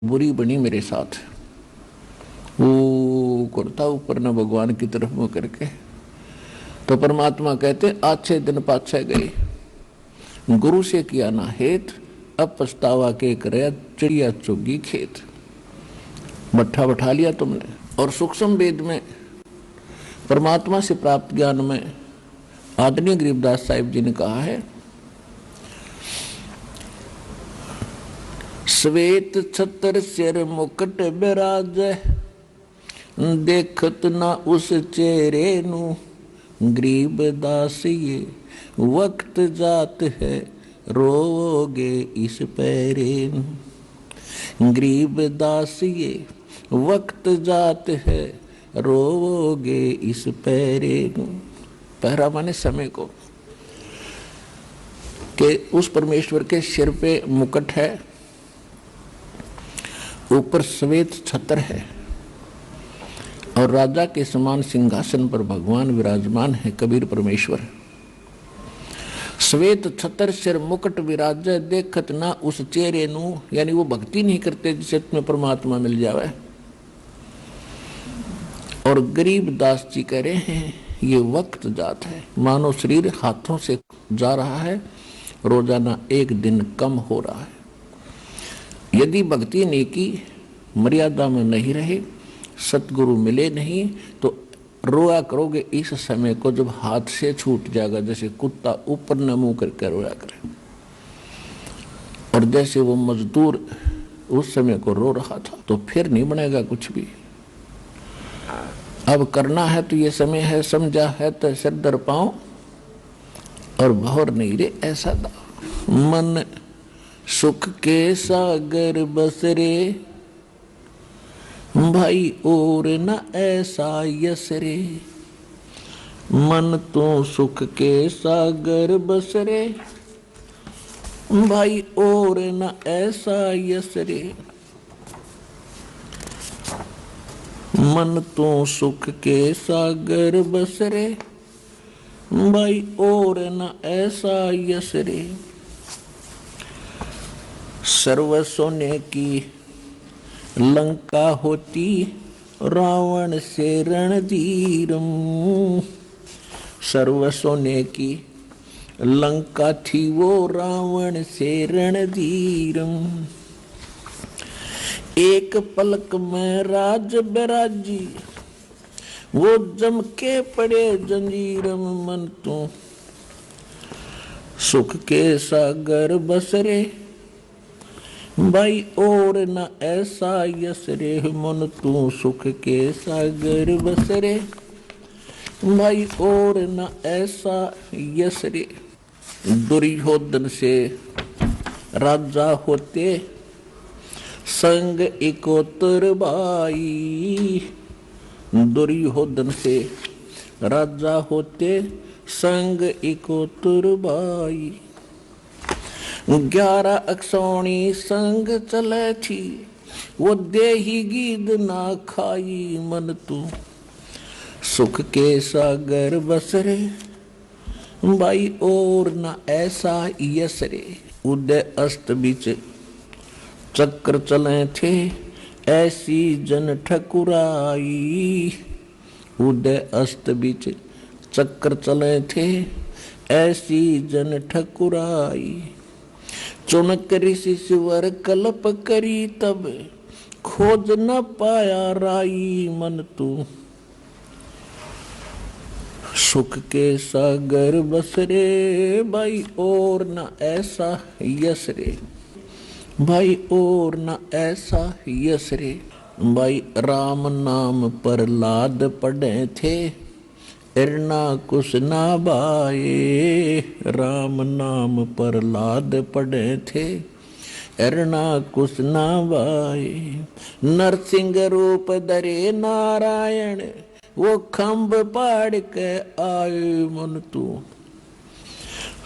बुरी बनी मेरे साथ। वो करता ऊपर न भगवान की तरफ मुँह करके। तो परमात्मा कहते अच्छे दिन पाछे गए, गुरु से किया ना हेत, अब पछतावा के करे चिड़िया चुगी खेत। मट्ठा बैठा लिया तुमने। और सूक्ष्म वेद में परमात्मा से प्राप्त ज्ञान में आदरणीय गरीबदास साहिब जी ने कहा है, श्वेत छतर सिर मुकुट बिराज, देखत ना उस चेहरे नु, गरीब दास ये वक्त जात है, रोगे इस पैरे नु। गरीब दास ये वक्त जात है, रोगे इस पैरे नु। पहरा माने समय को, कि उस परमेश्वर के सिर पे मुकुट है, ऊपर श्वेत छत्र है और राजा के समान सिंहासन पर भगवान विराजमान है, कबीर परमेश्वर। श्वेत छत्र सिर मुकुट विराज, देखत ना उस चेहरे नु, यानी वो भक्ति नहीं करते जिससे तुम्हें परमात्मा मिल जावे। और गरीब दास जी कह रहे हैं ये वक्त जात है, मानो शरीर हाथों से जा रहा है, रोजाना एक दिन कम हो रहा है। यदि भक्ति नेकी मर्यादा में नहीं रहे, सतगुरु मिले नहीं, तो रोया करोगे इस समय को जब हाथ से छूट जाएगा, जैसे कुत्ता ऊपर न मुंह करके रोया करे। और जैसे वो मजदूर उस समय को रो रहा था, तो फिर नहीं बनेगा कुछ भी। अब करना है तो ये समय है, समझा है तो सिर दर पाओ और भौर नहीं रे ऐसा दा। मन सुख के सागर बसरे, भाई और न ऐसा यस रे। मन तो सुख के सागर बसरे, भाई और न ऐसा यस रे। मन तो सुख के सागर बसरे, भाई और न ऐसा यस रे। सर्व सोने की लंका होती, रावण से रणधीरम। सर्व सोने की लंका थी वो, रावण से रणधीरम। एक पलक में राज बिराजी, वो जम के पड़े जंजीरम। मन तो सुख के सागर बसरे, भाई और न ऐसा यस रे। मन तू सुख के सागर बसरे, भाई और न ऐसा यस रे। दुर्योधन से राजा होते, संग इकोतर भाई। दुर्योधन से राजा होते, संग इकोतर भाई। 11 अक्षौणी संग चले थी, वो देही गीद ना खाई। मन तू सुख के सागर बसरे, भाई और न ऐसा यस रे। उदय अस्त बीच चक्र चले थे, ऐसी जन ठकुराई। उदय अस्त बीच चक्र चले थे, ऐसी जन ठकुराई। चुनक ऋषि सिवर कल्प करी, तब खोज न पाया राई। मन तू सुख के सागर बसरे, भाई और न ऐसा यस रे। भाई और न ऐसा यस रे। भाई राम नाम पर लाद पड़े थे, इरना कुछ ना बाए। राम नाम पर लाद पड़े थे, इरना कुछ ना बाए। नरसिंह रूप धरे नारायण, वो खम्भ पाड़ के आए। मन तू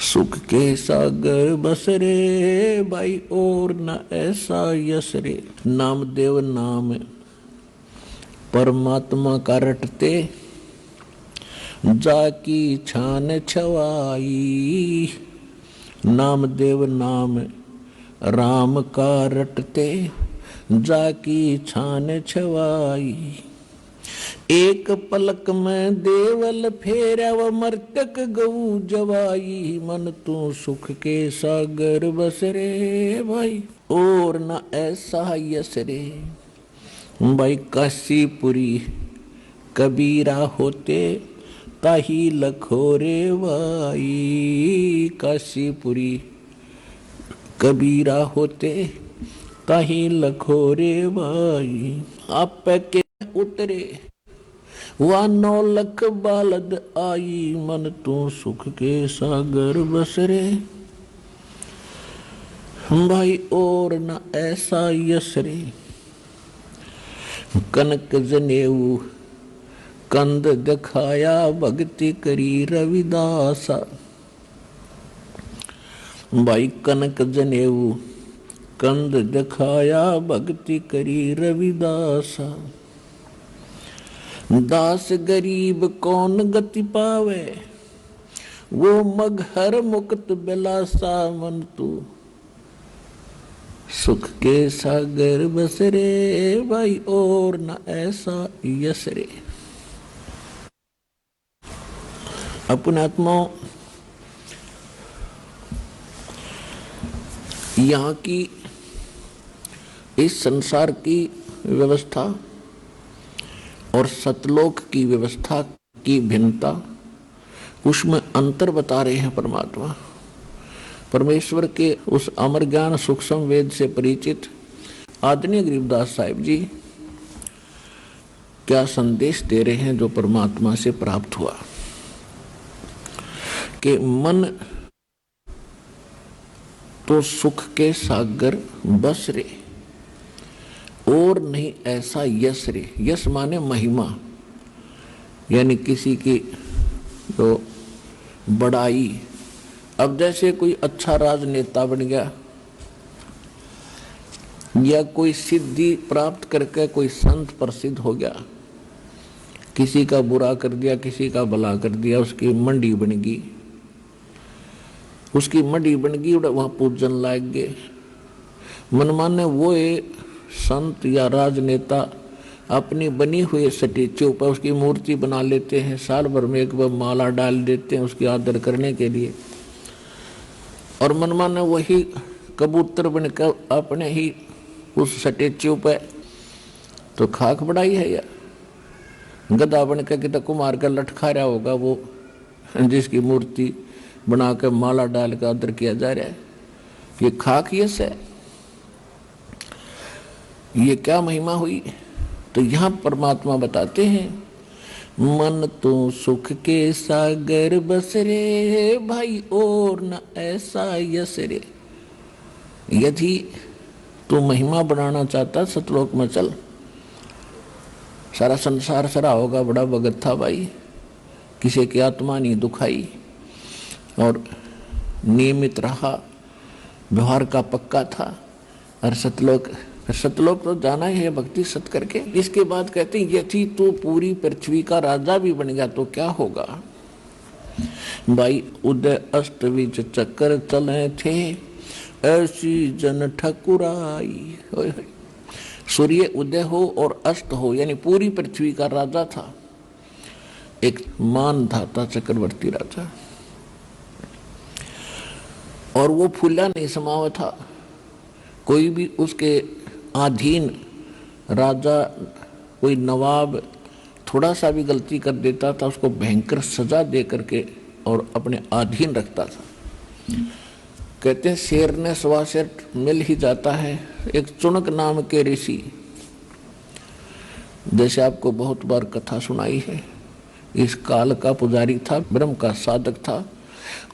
सुख के सागर बसरे, भाई और न ऐसा यस रे। नामदेव नाम परमात्मा का रटते, जाकी छान छवाई। नामदेव नाम राम का रटते, जाकी छान छवाई। एक पलक में देवल फेरा व मर्तक गऊ जवाई। मन तू सुख के सागर बस रे भाई, और न ऐसा यस रे भाई। काशीपुरी कबीरा होते ताही लखोरे भाई। काशीपुरी कबीरा होते ताही लखोरे भाई। आप के उतरे वह 9 लख बालद आई। मन तू सुख के सागर बसरे भाई, और न ऐसा यसरे। कनक जनेऊ कंद दिखाया, भक्ति करी रविदासा। भाई कनक जनेऊ कंद दिखाया, भक्ति करी रविदासा। दास गरीब कौन गति पावे, वो मगहर मुक्त बिलासा। मन तू सुख के सागर बसरे भाई, और न ऐसा यसरे। अपने आत्माओं, यहाँ की इस संसार की व्यवस्था और सतलोक की व्यवस्था की भिन्नता, उसमें अंतर बता रहे हैं परमात्मा। परमेश्वर के उस अमर ज्ञान सूक्ष्म वेद से परिचित आदरणीय गरीबदास साहिब जी क्या संदेश दे रहे हैं जो परमात्मा से प्राप्त हुआ कि मन तो सुख के सागर बस रे, और नहीं ऐसा यश रे। यश माने महिमा, यानी किसी की तो बड़ाई। अब जैसे कोई अच्छा राजनेता बन गया या कोई सिद्धि प्राप्त करके कोई संत प्रसिद्ध हो गया, किसी का बुरा कर दिया, किसी का भला कर दिया, उसकी मंडी बन गई, उसकी मंडी बन गई, वहां पूजन लाग गए। मनमाने वो संत या राजनेता अपनी बनी हुई स्टेच्यू पर उसकी मूर्ति बना लेते हैं, साल भर में एक बार माला डाल देते हैं उसकी आदर करने के लिए, और मनमाने वही कबूतर बनकर अपने ही उस स्टेच्यू पे तो खाक बढ़ाई है। या गधा बनकर कितना कुमार का लटखा रहा होगा वो, जिसकी मूर्ति बनाकर माला डालकर आदर किया जा रहा है, ये खाक यस है। ये क्या महिमा हुई। तो यहाँ परमात्मा बताते हैं, मन तो सुख के सागर बस रे भाई, और न ऐसा यस रे। यदि तू महिमा बनाना चाहता सतलोक में चल, सारा संसार सरा होगा, बड़ा भगत था भाई, किसी की आत्मा नहीं दुखाई और नियमित रहा, व्यवहार का पक्का था, और सतलोक तो जाना ही है भक्ति सत करके। इसके बाद कहते हैं, यदि तू पूरी पृथ्वी का राजा भी बन गया तो क्या होगा भाई। उदय अस्त विच चक्कर चले थे, ऐसी जन ठकुराई। सूर्य उदय हो और अस्त हो, यानी पूरी पृथ्वी का राजा था, एक मान धाता चक्रवर्ती राजा, और वो फूला नहीं समावा था। कोई भी उसके अधीन राजा, कोई नवाब थोड़ा सा भी गलती कर देता था, उसको भयंकर सजा दे करके और अपने अधीन रखता था। कहते हैं शेर ने सवा शेर मिल ही जाता है। एक चुनक नाम के ऋषि, जैसे आपको बहुत बार कथा सुनाई है, इस काल का पुजारी था, ब्रह्म का साधक था,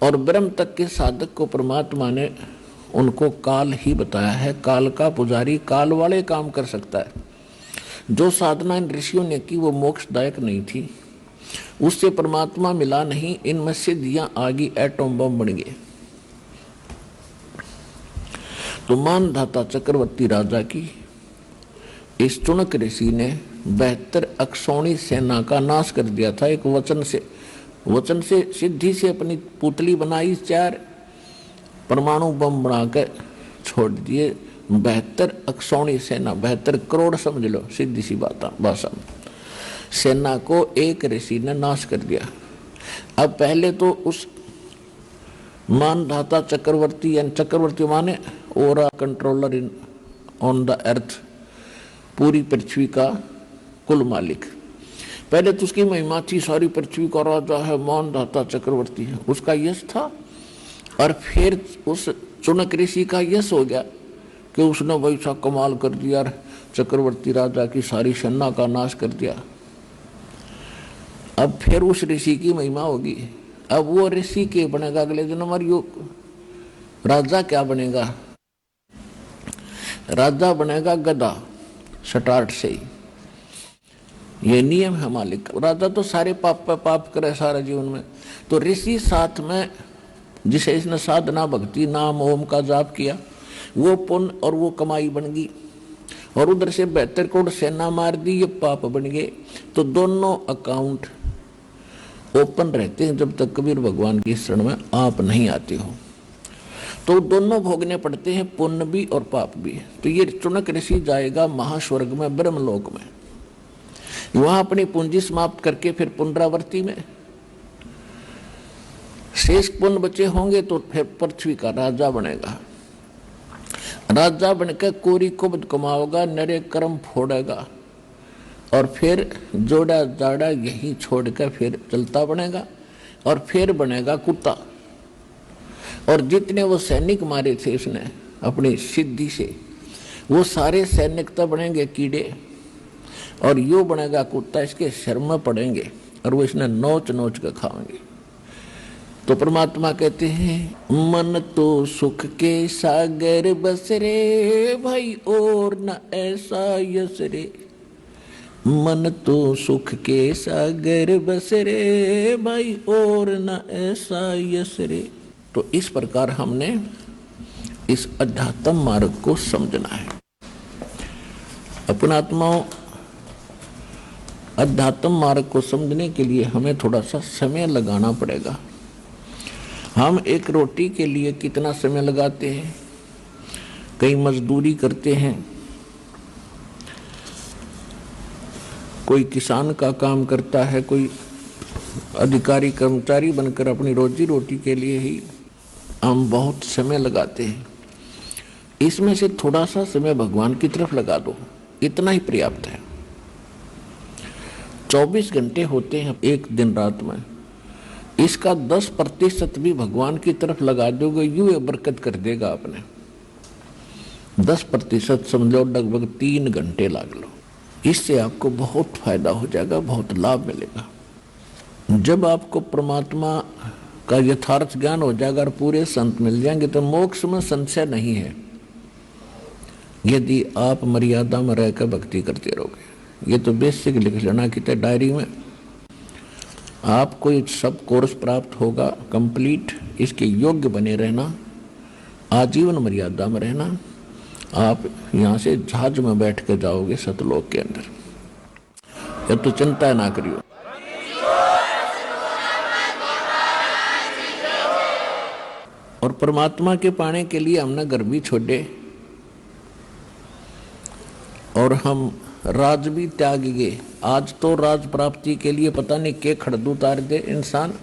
और ब्रह्म तक के साधक को परमात्मा ने उनको काल ही बताया है। काल का पुजारी काल वाले काम कर सकता है। जो साधना इन ऋषियों ने की वो मोक्षदायक नहीं थी, उससे परमात्मा मिला नहीं, इनमें सिद्धियां आ गई, एटम बम बन गए। तो मानधाता चक्रवर्ती राजा की इस चुनक ऋषि ने 72 अक्षौणी सेना का नाश कर दिया था। एक वचन से सिद्धि से अपनी पुतली बनाई, 4 परमाणु बम बनाकर छोड़ दिए, 72 अक्षौणी सेना, 72 करोड़ समझ लो, सीधी सी बात भाषा में, सेना को एक ऋषि ने नाश कर दिया। अब पहले तो उस मानधाता चक्रवर्ती, यानी चक्रवर्ती माने aura controller in on the earth, पूरी पृथ्वी का कुल मालिक, पहले तो उसकी महिमा थी, सारी पृथ्वी का राजा है, मानधाता चक्रवर्ती है, उसका यश था। और फिर उस चुनक ऋषि का यश हो गया कि उसने वैसा कमाल कर दिया, चक्रवर्ती राजा की सारी सेना का नाश कर दिया। अब फिर उस ऋषि की महिमा होगी, अब वो ऋषि के बनेगा अगले जन्म, और यो राजा क्या बनेगा, राजा बनेगा गधा स्टार्ट से ही। ये नियम है मालिक। राजा तो सारे पाप पे पाप करे सारा जीवन में, तो ऋषि साथ में जिसे इसने साधना भक्ति नाम ओम का जाप किया, वो पुण्य और वो कमाई बन गई, और उधर से 72 करोड़ सेना मार दी, ये पाप बन गए। तो दोनों अकाउंट ओपन रहते हैं जब तक कबीर भगवान की शरण में आप नहीं आते हो, तो दोनों भोगने पड़ते हैं, पुण्य भी और पाप भी। तो ये चुनक ऋषि जाएगा महास्वर्ग में, ब्रह्मलोक में, वहां अपनी पूंजी समाप्त करके फिर पुनरावृत्ति में शेष पुण्य बचे होंगे तो फिर पृथ्वी का राजा बनेगा। राजा बनकर कोरी कुब्द कमाओगा, नरे कर्म फोड़ेगा, और फिर जोड़ा जाड़ा यही छोड़कर फिर चलता बनेगा, और फिर बनेगा कुत्ता। और जितने वो सैनिक मारे थे उसने अपनी सिद्धि से, वो सारे सैनिक तो बनेंगे कीड़े, और यो बनेगा कुत्ता, इसके शर्म में पड़ेंगे और वो इसने नोच नोच कर खाएंगे। तो परमात्मा कहते हैं मन तो सुख के सागर बस रे भाई, और न ऐसा यस रे, मन तो सुख के सागर बस रे भाई, और न ऐसा यस रे। तो इस प्रकार हमने इस अध्यात्म मार्ग को समझना है। अपना आत्माओं, अध्यात्म मार्ग को समझने के लिए हमें थोड़ा सा समय लगाना पड़ेगा। हम एक रोटी के लिए कितना समय लगाते हैं, कई मजदूरी करते हैं, कोई किसान का काम करता है, कोई अधिकारी कर्मचारी बनकर अपनी रोजी रोटी के लिए ही हम बहुत समय लगाते हैं। इसमें से थोड़ा सा समय भगवान की तरफ लगा दो, इतना ही पर्याप्त है। 24 घंटे होते हैं एक दिन रात में, इसका 10% भी भगवान की तरफ लगा दोगे, यूं बरकत कर देगा आपने। 10% समझो, लगभग 3 घंटे लगा लो, इससे आपको बहुत फायदा हो जाएगा, बहुत लाभ मिलेगा। जब आपको परमात्मा का यथार्थ ज्ञान हो जाएगा और पूरे संत मिल जाएंगे तो मोक्ष में संशय नहीं है, यदि आप मर्यादा में रहकर भक्ति करते रहोगे। ये तो बेसिक लिख लेना कितने डायरी में, आपको ये सब कोर्स प्राप्त होगा कंप्लीट। इसके योग्य बने रहना, आजीवन मर्यादा में रहना, आप यहाँ से जहाज में बैठ के जाओगे सतलोक के अंदर। या तो चिंता ना करियो। और परमात्मा के पाने के लिए हमने घर भी छोड़े और हम राज भी त्याग गए। आज तो राज प्राप्ति के लिए पता नहीं के खड़द उतार दे इंसान,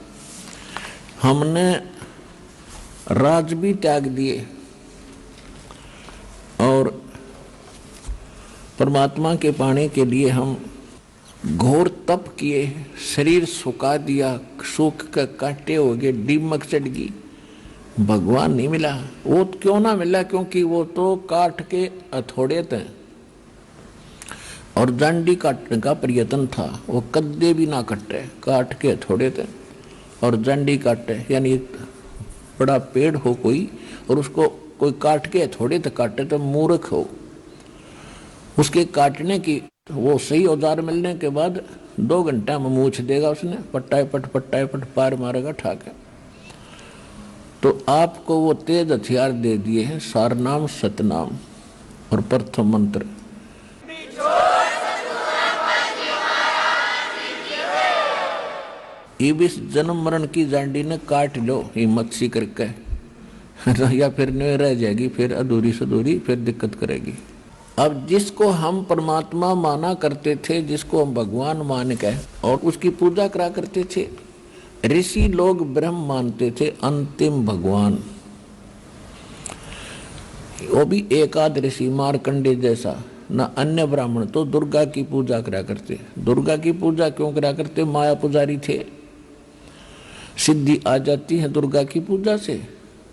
हमने राज भी त्याग दिए और परमात्मा के पाने के लिए हम घोर तप किए, शरीर सुखा दिया, सूख के काटे हो गए, दीमक चढ़ गई, भगवान नहीं मिला। वो क्यों ना मिला? क्योंकि वो तो काट के हथौड़े थे और डंडी काटने का प्रयत्न था, वो कद्दे भी ना कटे, काट के हथौड़े थे और डंडी काटे। यानी बड़ा पेड़ हो कोई और उसको कोई काट के हथौड़े तक काटे तो मूर्ख हो। उसके काटने की वो सही औजार मिलने के बाद 2 घंटा में मूछ देगा उसने, पट्टाए पट पार मारेगा ठाके। तो आपको वो तेज हथियार दे दिए हैं, सारनाम सतनाम और प्रथम मंत्र। इस जन्म मरण की जांडी ने काट लो हिम्मत सी करके, या फिर नहीं रह जाएगी, फिर अधूरी सधूरी, फिर दिक्कत करेगी। अब जिसको हम परमात्मा माना करते थे, जिसको हम भगवान मान के और उसकी पूजा करा करते थे, ऋषि लोग ब्रह्म मानते थे, अंतिम भगवान। वो भी एकाद ऋषि मार्कंडे जैसा, न अन्य ब्राह्मण तो दुर्गा की पूजा करा करते। दुर्गा की पूजा क्यों करा करते? माया पुजारी थे, सिद्धि आ जाती है दुर्गा की पूजा से,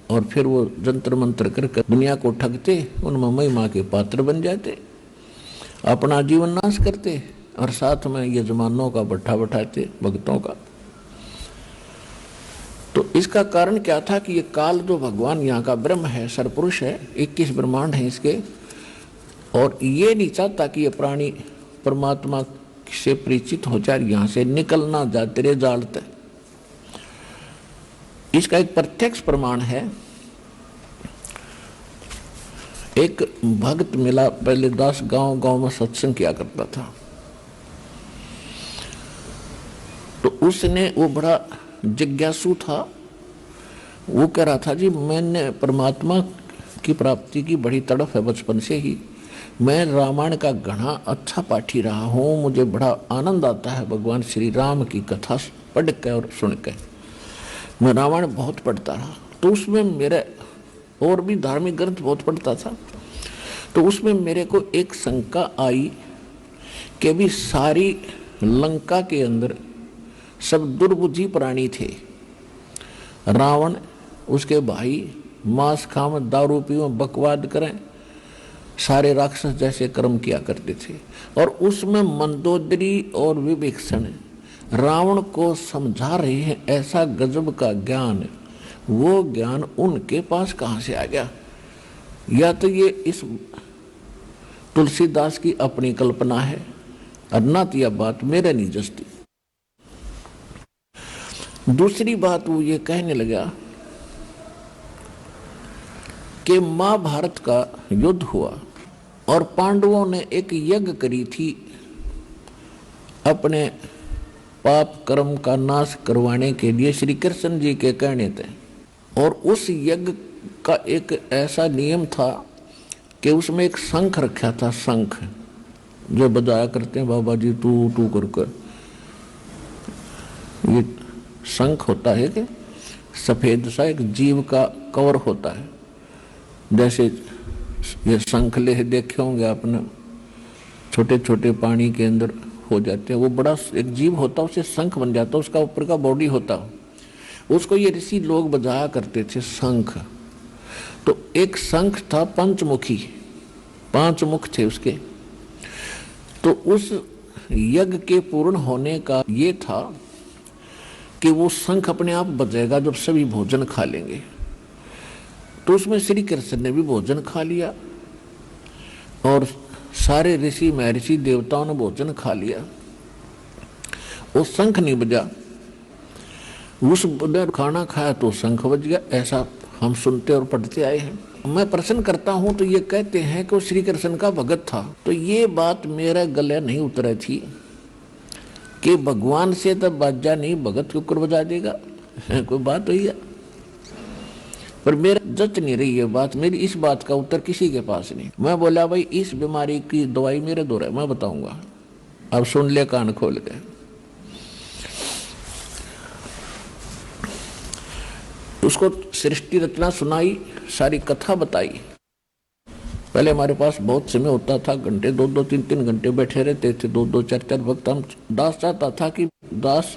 और फिर वो जंतर मंत्र करके दुनिया को ठगते, उनमें महिमा के पात्र बन जाते, अपना जीवन नाश करते और साथ में यजमानों का भट्ठा बैठाते, भक्तों का। तो इसका कारण क्या था कि ये काल जो भगवान यहाँ का ब्रह्म है, सरपुरुष है, 21 ब्रह्मांड है इसके, और ये नहीं चाहता कि ये प्राणी परमात्मा से परिचित हो जाए, यहाँ से निकलना जा तेरे जाल तक। इसका एक प्रत्यक्ष प्रमाण है। एक भक्त मिला, पहले 10 गांव में सत्संग किया करता था। तो उसने, वो बड़ा जिज्ञासु था, वो कह रहा था जी मैंने परमात्मा की प्राप्ति की बड़ी तड़फ है बचपन से ही, मैं रामायण का घना अच्छा पाठी रहा हूँ, मुझे बड़ा आनंद आता है भगवान श्री राम की कथा पढ़ के और सुन के, मैं रामायण बहुत पढ़ता रहा। तो उसमें मेरे, और भी धार्मिक ग्रंथ बहुत पढ़ता था, तो उसमें मेरे को एक शंका आई कि भी सारी लंका के अंदर सब दुर्बुद्धि प्राणी थे। रावण, उसके भाई मांस खाम, दारू पीव, बकवाद करें, सारे राक्षस जैसे कर्म किया करते थे। और उसमें मंदोदरी और विभीषण रावण को समझा रहे हैं ऐसा गजब का ज्ञान, वो ज्ञान उनके पास कहाँ से आ गया? या तो ये इस तुलसीदास की अपनी कल्पना है, और न तो यह बात मेरे नहीं जचती। दूसरी बात वो ये कहने लगा कि महाभारत का युद्ध हुआ और पांडवों ने एक यज्ञ करी थी अपने पाप कर्म का नाश करवाने के लिए, श्री कृष्ण जी के कहने थे। और उस यज्ञ का एक ऐसा नियम था कि उसमें एक शंख रखा था, शंख जो बजाया करते हैं बाबा जी टू टू करके। ये शंख होता है कि सफेद सा एक जीव का कवर होता है, जैसे ये शंख लेह देखे होंगे आपने, छोटे छोटे पानी के अंदर हो जाते हैं, वो बड़ा एक जीव होता है, उसे शंख बन जाता है, उसका ऊपर का बॉडी होता है, उसको ये ऋषि लोग बजाया करते थे, शंख। तो एक शंख था पंचमुखी, 5 मुख थे उसके। तो उस यज्ञ के पूर्ण होने का ये था कि वो शंख अपने आप बजेगा जब सभी भोजन खा लेंगे। तो उसमें श्री कृष्ण ने भी भोजन खा लिया और सारे ऋषि महर्षि देवताओं ने भोजन खा लिया। वो शंख नहीं बजा, उस खाना खाया तो शंख बज गया, ऐसा हम सुनते और पढ़ते आए हैं। मैं प्रश्न करता हूं तो ये कहते हैं कि वो श्री कृष्ण का भगत था। तो ये बात मेरे गले नहीं उतरी थी कि भगवान से तब बाजा नहीं, भगत के ऊपर बजा देगा, कोई बात हुई है। पर मेरा जच नहीं रही है बात, मेरी इस बात का उत्तर किसी के पास नहीं। मैं बोला भाई इस बीमारी की दवाई मेरे दो है, मैं बताऊंगा, अब सुन ले कान खोल के। उसको सृष्टि रचना सुनाई, सारी कथा बताई। पहले हमारे पास बहुत समय होता था, घंटे 2-2 3-3 घंटे बैठे रहते थे, 2-2 4-4 वक्त। हम दास चाहता था कि दास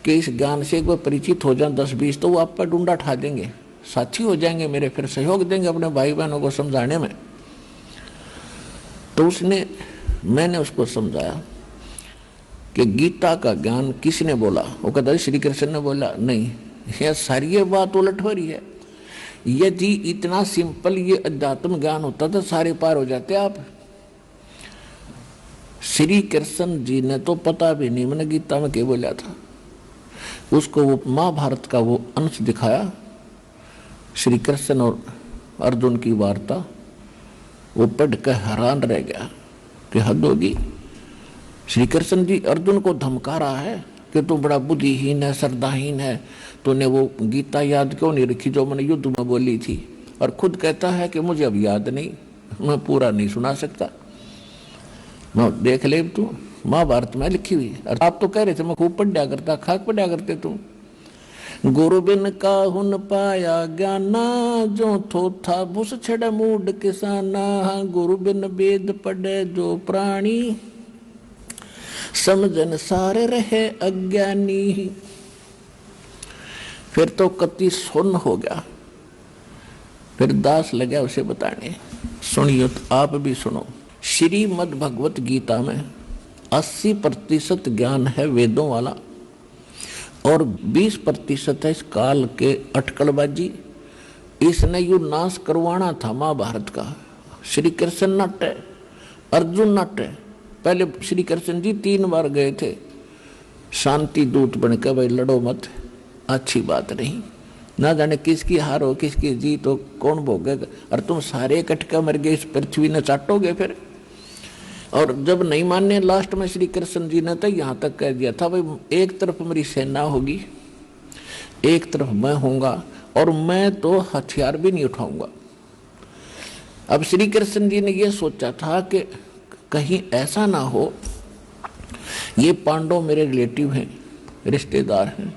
के इस ज्ञान से एक बार परिचित हो जाए 10-20, तो वो आप पर डूंडा ठा देंगे, साथी हो जाएंगे मेरे, फिर सहयोग देंगे अपने भाई बहनों को समझाने में। तो मैंने उसको समझाया कि गीता का ज्ञान किसने बोला? वो कहता श्री कृष्ण ने बोला। नहीं, यह सारी बात उलट हो रही है। यदि इतना सिंपल ये अध्यात्म ज्ञान होता तो सारे पार हो जाते आप। श्री कृष्ण जी ने तो पता भी नहीं मैंने गीता में क्या बोला था। उसको वो महाभारत का वो अंश दिखाया, श्री कृष्ण और अर्जुन की वार्ता, वो पढ़ कर हैरान रह गया कि हद होगी। श्री कृष्ण जी अर्जुन को धमका रहा है कि तू बड़ा बुद्धिहीन है, श्रद्धाहीन है, तूने वो गीता याद क्यों नहीं रखी जो मैंने युद्ध में बोली थी। और खुद कहता है कि मुझे अब याद नहीं, मैं पूरा नहीं सुना सकता। मैं देख ले तू, महाभारत में लिखी हुई। और आप तो कह रहे थे मैं खूब पढ़ा करता, खाक पढ़ा करते तुम। गुरु बिन काहुन पाया ज्ञाना, जो थोथा भूस छड़ मूड किसाना। गुरु बिन वेद पढ़े जो प्राणी, समझन सारे रहे अज्ञानी। फिर तो कति सुन्न हो गया। फिर दास लगा उसे बताने। सुनियो तो आप भी सुनो। श्रीमद् भगवत गीता में 80% ज्ञान है वेदों वाला और 20% है इस काल के अटकलबाजी। इसने यू नाश करवाना था महाभारत का। श्री कृष्ण नट है, अर्जुन नट है। पहले श्री कृष्ण जी 3 बार गए थे शांति दूत बनकर, भाई लड़ो मत, अच्छी बात नहीं, ना जाने किसकी हार हो किसकी जीत हो, कौन भोगेगा। और तुम सारे इकट्ठे मर गए, इस पृथ्वी ने चाटोगे फिर। और जब नहीं मानने लास्ट में श्री कृष्ण जी ने तो यहाँ तक कह दिया था, भाई एक तरफ मेरी सेना होगी, एक तरफ मैं होऊंगा, और मैं तो हथियार भी नहीं उठाऊंगा। अब श्री कृष्ण जी ने यह सोचा था कि कहीं ऐसा ना हो, ये पांडव मेरे रिलेटिव हैं, रिश्तेदार हैं,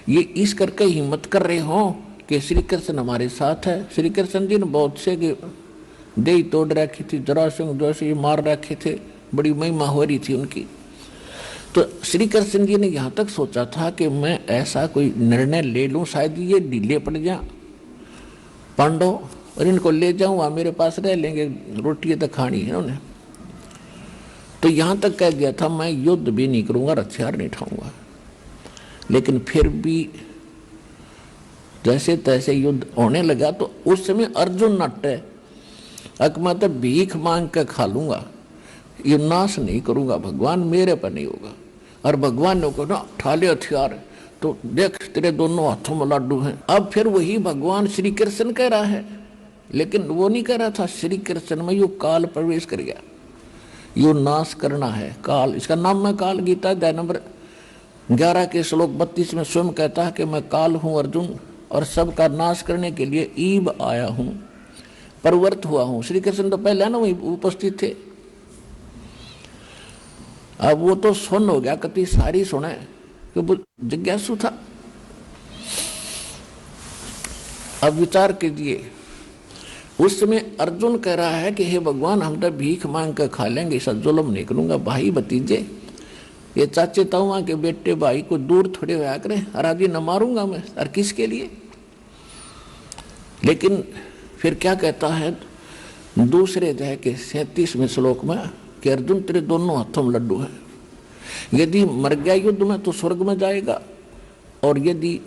ये इस करके हिम्मत कर रहे हो कि श्री कृष्ण हमारे साथ है। श्री कृष्ण जी ने बहुत से दे तोड़ रखी थी, जरासंध जैसे मार रखे थे, बड़ी महिमा हो रही थी उनकी। तो श्री कृष्ण जी ने यहाँ तक सोचा था कि मैं ऐसा कोई निर्णय ले लूँ, शायद ये ढीले पड़ जाए पांडव, और इनको ले जाऊँ वहाँ मेरे पास रह लेंगे, रोटी तो खानी है उन्हें। तो यहाँ तक कह दिया था मैं युद्ध भी नहीं करूँगा, हथियार नहीं उठाऊंगा। लेकिन फिर भी जैसे तैसे युद्ध होने लगा तो उस समय अर्जुन नट है, मैं तो भीख मांग के खा लूंगा, ये नाश नहीं करूंगा, भगवान मेरे पर नहीं होगा। और भगवान ने कहा उठा ले हथियार, तो देख तेरे दोनों हाथों में लाडू हैं। अब फिर वही भगवान श्री कृष्ण कह रहा है, लेकिन वो नहीं कह रहा था। श्री कृष्ण में यू काल प्रवेश कर गया, यू नाश करना है काल। इसका नाम है काल। गीता अध्याय नंबर 11 के श्लोक 32 में स्वयं कहता है कि मैं काल हूं अर्जुन, और सबका नाश करने के लिए ईब आया हूं, परवर्त हुआ हूं। श्री कृष्ण तो पहले ना वही उपस्थित थे। अब वो तो सुन हो गया, कति सारी सुने कि वो जिज्ञासु था। अब विचार कीजिए, उस समय अर्जुन कह रहा है कि हे भगवान हम तो भीख मांग कर खा लेंगे, ऐसा जुल्म नहीं करूंगा। भाई भतीजे, ये चाचे ताऊआ के बेटे भाई को दूर थोड़े होया करें, हरादी न मारूंगा मैं, और किसके लिए। लेकिन फिर क्या कहता है दूसरे अध्याय के 37वें श्लोक में कि अर्जुन तेरे दोनों हाथों में लड्डू है, यदि मर गया युद्ध में तो स्वर्ग में जाएगा, और यदि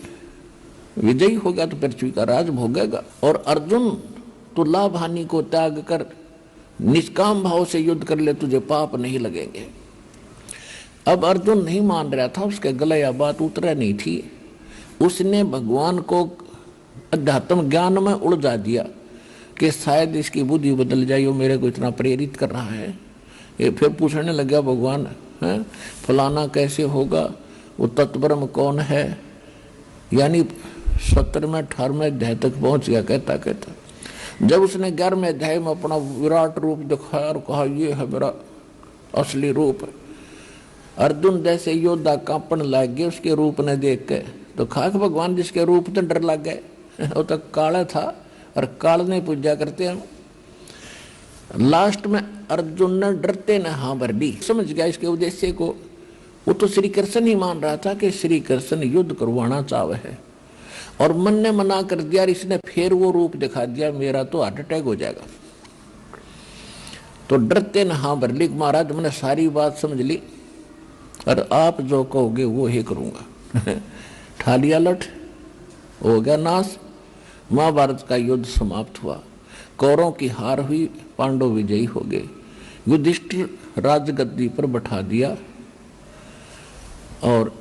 विजयी होगा तो पृथ्वी का राज भोगेगा। और अर्जुन तो लाभ हानि को त्याग कर निष्काम भाव से युद्ध कर ले, तुझे पाप नहीं लगेंगे। अब अर्जुन नहीं मान रहा था, उसके गले यह बात उतरा नहीं थी। उसने भगवान को अध्यात्म ज्ञान में उलझा दिया कि शायद इसकी बुद्धि बदल जाए, वो मेरे को इतना प्रेरित कर रहा है। ये फिर पूछने लग गया भगवान है फलाना कैसे होगा, वो तत्ब्रह्म कौन है। यानी 17वें 18वें अध्याय तक पहुंच गया कहता कहता। जब उसने 11वें अध्याय में अपना विराट रूप दिखाया और कहा ये है मेरा असली रूप, अर्जुन जैसे योद्धा कांपन लग गए उसके रूप ने देख के। तो खाक भगवान जिसके रूप तो डर लग गए, वो तो काला था और काल ने पूजा करते हैं। लास्ट में अर्जुन ने डरते ने हाँ भर दी, समझ गया इसके उद्देश्य को। वो तो श्री कृष्ण ही मान रहा था कि श्री कृष्ण युद्ध करवाना चाहे है, और मन ने मना कर दिया। इसने फिर वो रूप दिखा दिया, मेरा तो हार्ट अटैक हो जाएगा। तो डरते ने हाँ भर ली, महाराज मैंने सारी बात समझ ली और आप जो कहोगे वो ही करूंगा। ठालिया लठ हो गया नाश। महाभारत का युद्ध समाप्त हुआ, कौरवों की हार हुई, पांडव विजयी हो गए। युधिष्ठिर राजगद्दी पर बैठा दिया और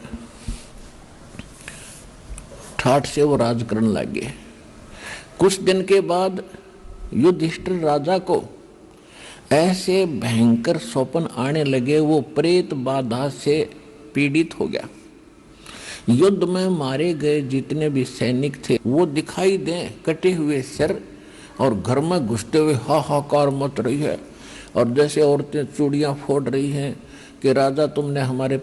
ठाठ से वो राज करने लगे। कुछ दिन के बाद युधिष्ठिर राजा को ऐसे भयंकर स्वप्न आने लगे, वो प्रेत बाधा से पीड़ित हो गया। युद्ध में मारे गए जितने भी सैनिक थे वो दिखाई दें कटे हुए सिर और घर में घुसते हुए हाहाकार मच रही है, और जैसे औरतें चूड़ियां फोड़ रही हैं कि राजा तुमने हमारे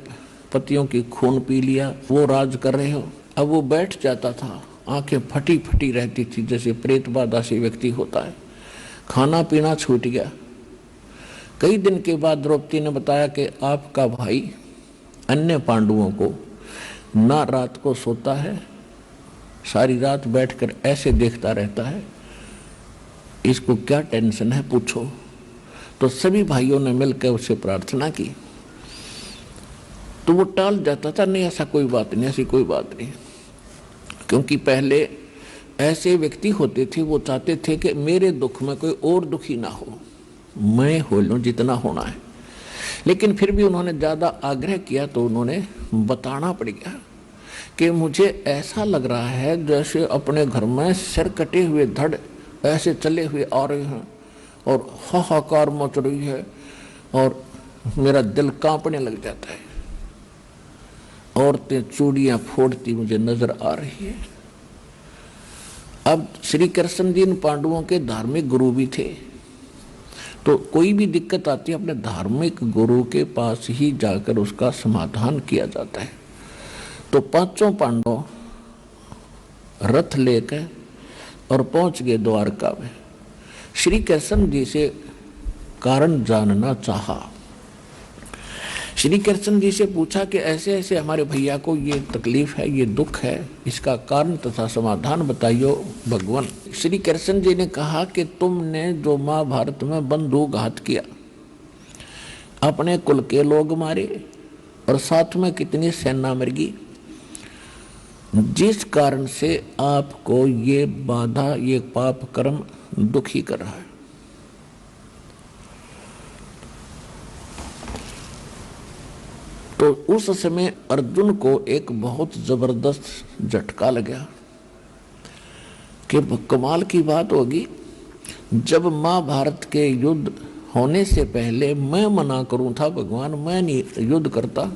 पतियों की खून पी लिया, वो राज कर रहे हो। अब वो बैठ जाता था, आंखें फटी फटी रहती थी जैसे प्रेत बाधा से व्यक्ति होता है। खाना पीना छूट गया। कई दिन के बाद द्रौपदी ने बताया कि आपका भाई अन्य पांडवों को ना रात को सोता है, सारी रात बैठकर ऐसे देखता रहता है, इसको क्या टेंशन है पूछो। तो सभी भाइयों ने मिलकर उससे प्रार्थना की तो वो टाल जाता था, नहीं ऐसा कोई बात नहीं, ऐसी कोई बात नहीं। क्योंकि पहले ऐसे व्यक्ति होते थे, वो चाहते थे कि मेरे दुख में कोई और दुखी ना हो, मैं हो लूं जितना होना है। लेकिन फिर भी उन्होंने ज़्यादा आग्रह किया तो उन्होंने बताना पड़ गया कि मुझे ऐसा लग रहा है जैसे अपने घर में सिर कटे हुए धड़ ऐसे चले हुए आ रहे हैं और हाहाकार मच रही है और मेरा दिल कांपने लग जाता है। औरतें चूड़ियां फोड़ती मुझे नजर आ रही है। अब श्री कृष्ण जी इन पांडवों के धार्मिक गुरु भी थे, तो कोई भी दिक्कत आती है अपने धार्मिक गुरु के पास ही जाकर उसका समाधान किया जाता है। तो पांचों पांडव रथ लेकर और पहुंच गए द्वारका में। श्री कृष्ण जी से कारण जानना चाहा। श्री कृष्ण जी से पूछा कि ऐसे ऐसे हमारे भैया को ये तकलीफ है, ये दुख है, इसका कारण तथा समाधान बताइयो भगवान। श्री कृष्ण जी ने कहा कि तुमने जो महाभारत में बंधुघात किया, अपने कुल के लोग मारे और साथ में कितनी सेना मर गई, जिस कारण से आपको ये बाधा, ये पाप कर्म दुखी कर रहा है। तो उस समय अर्जुन को एक बहुत जबरदस्त झटका लगा कि कमाल की बात होगी, जब महाभारत के युद्ध होने से पहले मैं मना करूं था भगवान, मैं नहीं युद्ध करता,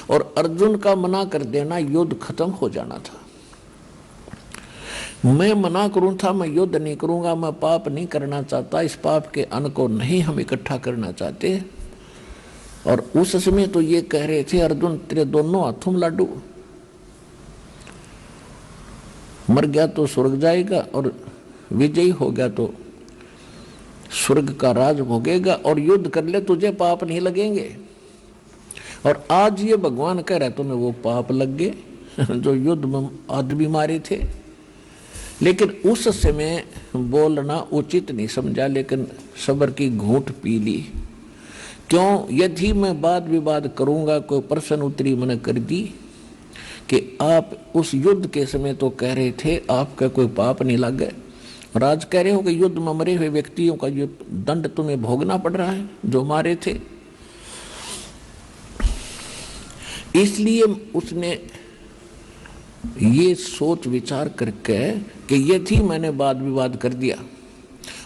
और अर्जुन का मना कर देना युद्ध खत्म हो जाना था। मैं मना करूं था मैं युद्ध नहीं करूंगा, मैं पाप नहीं करना चाहता, इस पाप के अन्न को नहीं हम इकट्ठा करना चाहते। और उस समय तो ये कह रहे थे अर्जुन तेरे दोनों हाथों में लाडू, मर गया तो स्वर्ग जाएगा और विजयी हो गया तो स्वर्ग का राज भोगेगा, और युद्ध कर ले तुझे पाप नहीं लगेंगे। और आज ये भगवान कह रहे तुम्हें वो पाप लग गए जो युद्ध में आदमी मारे थे। लेकिन उस समय बोलना उचित नहीं समझा, लेकिन सब्र की घूंट पी ली। क्यों? यदि मैं वाद विवाद करूंगा, कोई प्रश्न उत्तरी मैंने कर दी कि आप उस युद्ध के समय तो कह रहे थे आपका कोई पाप नहीं लग गए, और आज कह रहे हो कि युद्ध में मरे हुए व्यक्तियों का जो दंड तुम्हें भोगना पड़ रहा है जो मारे थे। इसलिए उसने ये सोच विचार करके कि यदि मैंने वाद विवाद कर दिया,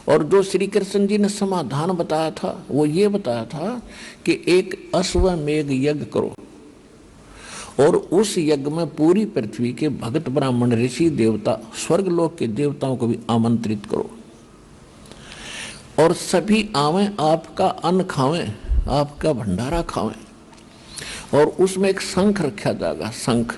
और जो श्री कृष्ण जी ने समाधान बताया था वो ये बताया था कि एक अश्वमेघ यज्ञ करो और उस यज्ञ में पूरी पृथ्वी के भगत ब्राह्मण ऋषि देवता स्वर्गलोक के देवताओं को भी आमंत्रित करो, और सभी आवें, आपका अन्न खावें, आपका भंडारा खावें, और उसमें एक शंख रखा जाएगा, शंख,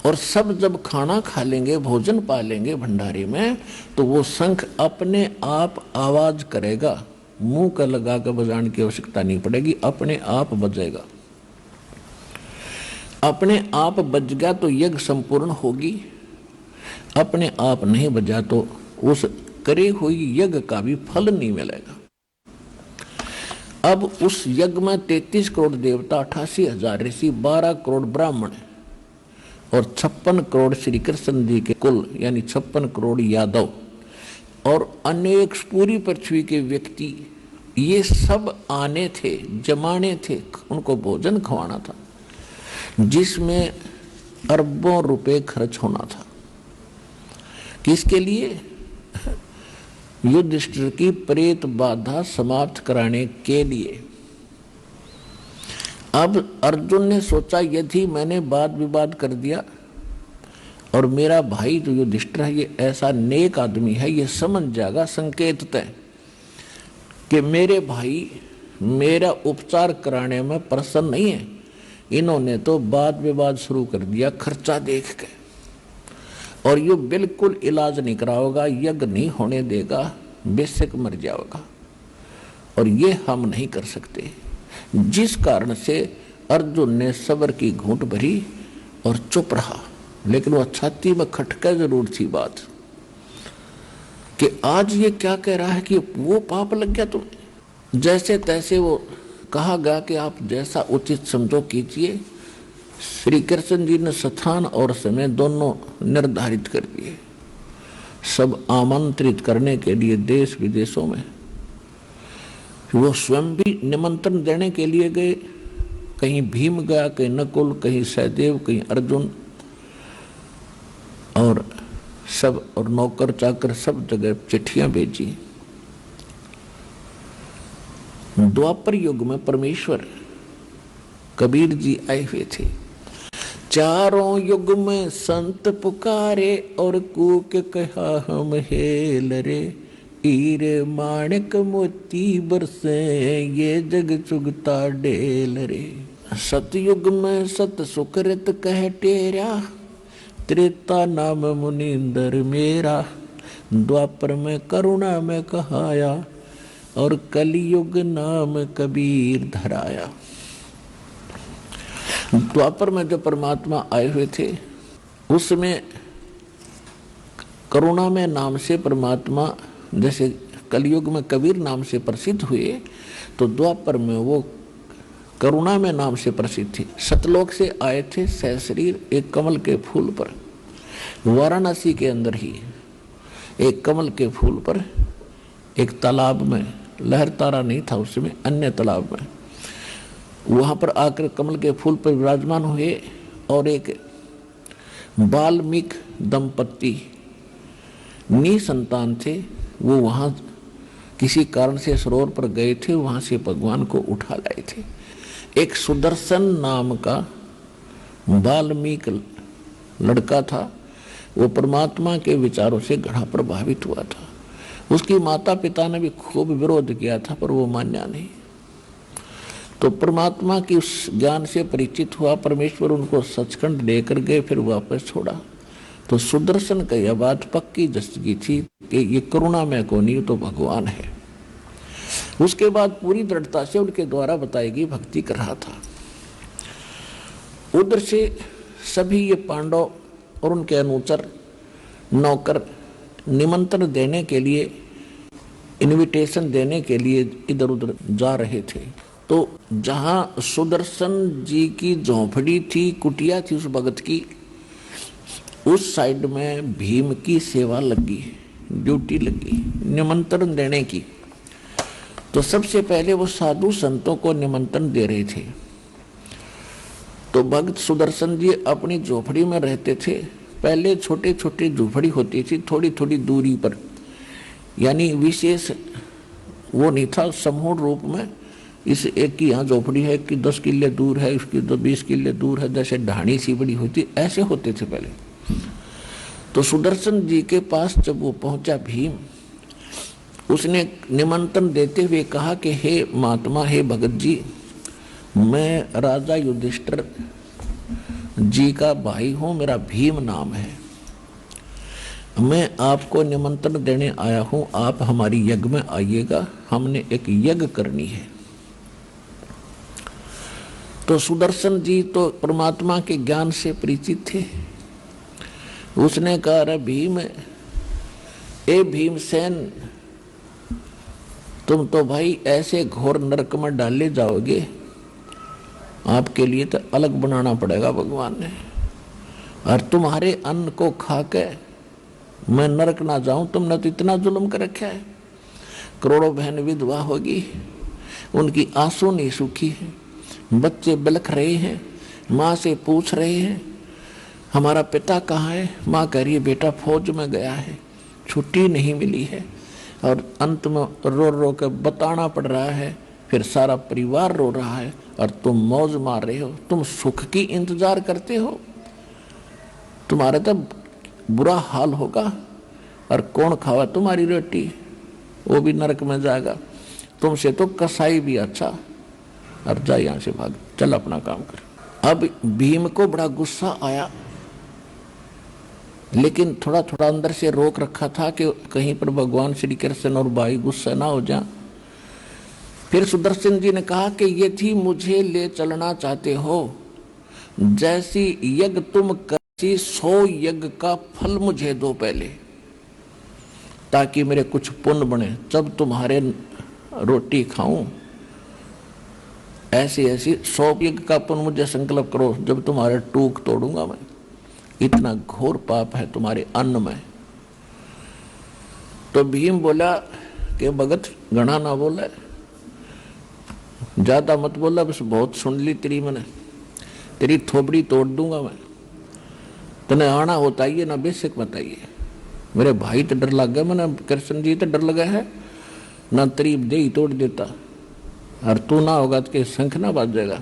और सब जब खाना खा लेंगे, भोजन पा लेंगे भंडारे में, तो वो शंख अपने आप आवाज करेगा, मुंह का लगा कर बजाने की आवश्यकता नहीं पड़ेगी, अपने आप बजेगा। अपने आप बज गया तो यज्ञ संपूर्ण होगी, अपने आप नहीं बजा तो उस करे हुई यज्ञ का भी फल नहीं मिलेगा। अब उस यज्ञ में 33 करोड़ देवता, 88,000 ऋषि, 12 करोड़ ब्राह्मण और 56 करोड़ श्री कृष्ण जी के कुल, यानी 56 करोड़ यादव और अनेक पूरी पृथ्वी के व्यक्ति, ये सब आने थे, जमाने थे, उनको भोजन खवाना था, जिसमें अरबों रुपए खर्च होना था। किसके लिए? युधिष्ठिर की प्रेत बाधा समाप्त कराने के लिए। अब अर्जुन ने सोचा यदि मैंने वाद विवाद कर दिया और मेरा भाई जो युधिष्ठिर है ये ऐसा नेक आदमी है, ये समझ जाएगा संकेत तय कि मेरे भाई मेरा उपचार कराने में प्रसन्न नहीं है। इन्होंने तो वाद विवाद शुरू कर दिया खर्चा देख के, और ये बिल्कुल इलाज नहीं कराओगा, यज्ञ नहीं होने देगा, बेशक मर जाएगा, और ये हम नहीं कर सकते। जिस कारण से अर्जुन ने सब्र की घूंट भरी और चुप रहा, लेकिन वह छाती में खटका जरूर थी बात कि आज ये क्या कह रहा है कि वो पाप लग गया तुम्हें। जैसे तैसे वो कहा गया कि आप जैसा उचित समझो कीजिए। श्री कृष्ण जी ने स्थान और समय दोनों निर्धारित कर दिए, सब आमंत्रित करने के लिए देश विदेशों में। वो स्वयं भी निमंत्रण देने के लिए गए, कहीं भीम गया, कहीं नकुल, कहीं सहदेव, कहीं अर्जुन, और सब और नौकर चाकर सब जगह चिट्ठियां भेजी। द्वापर युग में परमेश्वर कबीर जी आए हुए थे। चारों युग में संत पुकारे और कूक कहा हम हेल रे, हीरे माणिक मोती बरसे ये जग चुगता डेल रे। सतयुग में सत सुकृत कह टेरा, त्रेता नाम मुनिंदर मेरा, द्वापर में करुणा में कहाया और कलयुग नाम कबीर धराया। द्वापर में जो परमात्मा आए हुए थे उसमें करुणा में नाम से परमात्मा, जैसे कलयुग में कबीर नाम से प्रसिद्ध हुए, तो द्वापर में वो करुणा में नाम से प्रसिद्ध थी। सतलोक से आए थे सहशरीर एक कमल के फूल पर, वाराणसी के अंदर ही एक कमल के फूल पर एक तालाब में, लहर तारा नहीं था उसमें, अन्य तालाब में, वहां पर आकर कमल के फूल पर विराजमान हुए। और एक वाल्मीकि दंपत्ति निसंतान थे, वो वहां किसी कारण से सरोवर पर गए थे, वहां से भगवान को उठा लाए थे। एक सुदर्शन नाम का वाल्मीकि लड़का था, वो परमात्मा के विचारों से गढ़ा प्रभावित हुआ था। उसकी माता पिता ने भी खूब विरोध किया था, पर वो मान्या नहीं। तो परमात्मा की उस ज्ञान से परिचित हुआ, परमेश्वर उनको सचखंड लेकर गए, फिर वापस छोड़ा। तो सुदर्शन का यह बात पक्की दस्तगी थी कि ये करुणा में को नहीं तो भगवान है। उसके बाद पूरी दृढ़ता से उनके द्वारा बताई गई भक्ति कर रहा था। उधर से सभी ये पांडव और उनके अनुचर नौकर निमंत्रण देने के लिए, इनविटेशन देने के लिए इधर उधर जा रहे थे। तो जहां सुदर्शन जी की झोंपड़ी थी, कुटिया थी उस भगत की, उस साइड में भीम की सेवा लगी, ड्यूटी लगी निमंत्रण देने की। तो सबसे पहले वो साधु संतों को निमंत्रण दे रहे थे। तो भक्त सुदर्शन जी अपनी झोपड़ी में रहते थे। पहले छोटे छोटे झोपड़ी होती थी, थोड़ी थोड़ी दूरी पर, यानी विशेष वो नहीं था समूह रूप में। इस एक की यहाँ झोपड़ी है कि 10 किले दूर है, इसकी तो 20 किले दूर है, जैसे ढाणी सी बड़ी होती, ऐसे होते थे पहले। तो सुदर्शन जी के पास जब वो पहुंचा भीम, उसने निमंत्रण देते हुए कहा कि हे महात्मा, हे भगत जी, मैं राजा युधिष्ठिर जी का भाई हूं, मेरा भीम नाम है, मैं आपको निमंत्रण देने आया हूं, आप हमारी यज्ञ में आइएगा, हमने एक यज्ञ करनी है। तो सुदर्शन जी तो परमात्मा के ज्ञान से परिचित थे। उसने कहा, अरे भीम, ए भीमसेन, तुम तो भाई ऐसे घोर नरक में डाले जाओगे, आपके लिए तो अलग बनाना पड़ेगा भगवान ने, और तुम्हारे अन्न को खा के मैं नरक ना जाऊं, तुमने तो इतना जुल्म कर रखा है। करोड़ों बहन विधवा होगी, उनकी आंसू नहीं सूखी है, बच्चे बिलख रहे हैं, माँ से पूछ रहे हैं हमारा पिता कहाँ है, माँ कह रही है बेटा फौज में गया है, छुट्टी नहीं मिली है, और अंत में रो रो कर बताना पड़ रहा है, फिर सारा परिवार रो रहा है और तुम मौज मार रहे हो, तुम सुख की इंतजार करते हो। तुम्हारा तो बुरा हाल होगा और कौन खावा तुम्हारी रोटी, वो भी नरक में जाएगा। तुमसे तो कसाई भी अच्छा। और जा यहां से भाग, चल अपना काम कर। अब भीम को बड़ा गुस्सा आया, लेकिन थोड़ा थोड़ा अंदर से रोक रखा था कि कहीं पर भगवान श्री कृष्ण और भाई गुस्सा ना हो जाए। फिर सुदर्शन जी ने कहा कि ये थी मुझे ले चलना चाहते हो, जैसी यज्ञ तुम करती 100 यज्ञ का फल मुझे दो पहले, ताकि मेरे कुछ पुण्य बने, जब तुम्हारे रोटी खाऊं ऐसी ऐसी 100 यज्ञ का पुण्य मुझे संकल्प करो, जब तुम्हारे टूक तोड़ूंगा मैं। इतना घोर पाप है तुम्हारे अन्न में। तो भीम बोला कि भगत घना ना बोला, ज्यादा मत बोला, बस बहुत सुन ली तेरी मैंने, तेरी थोबड़ी तोड़ दूंगा मैं। तने आना होता ही है ना, बेशक बताइए। मेरे भाई तो डर लग गया, मैंने कृष्ण जी तो डर लगा है ना, तेरी दे ही तोड़ देता, और तू ना होगा तो शंख ना बाज जाएगा।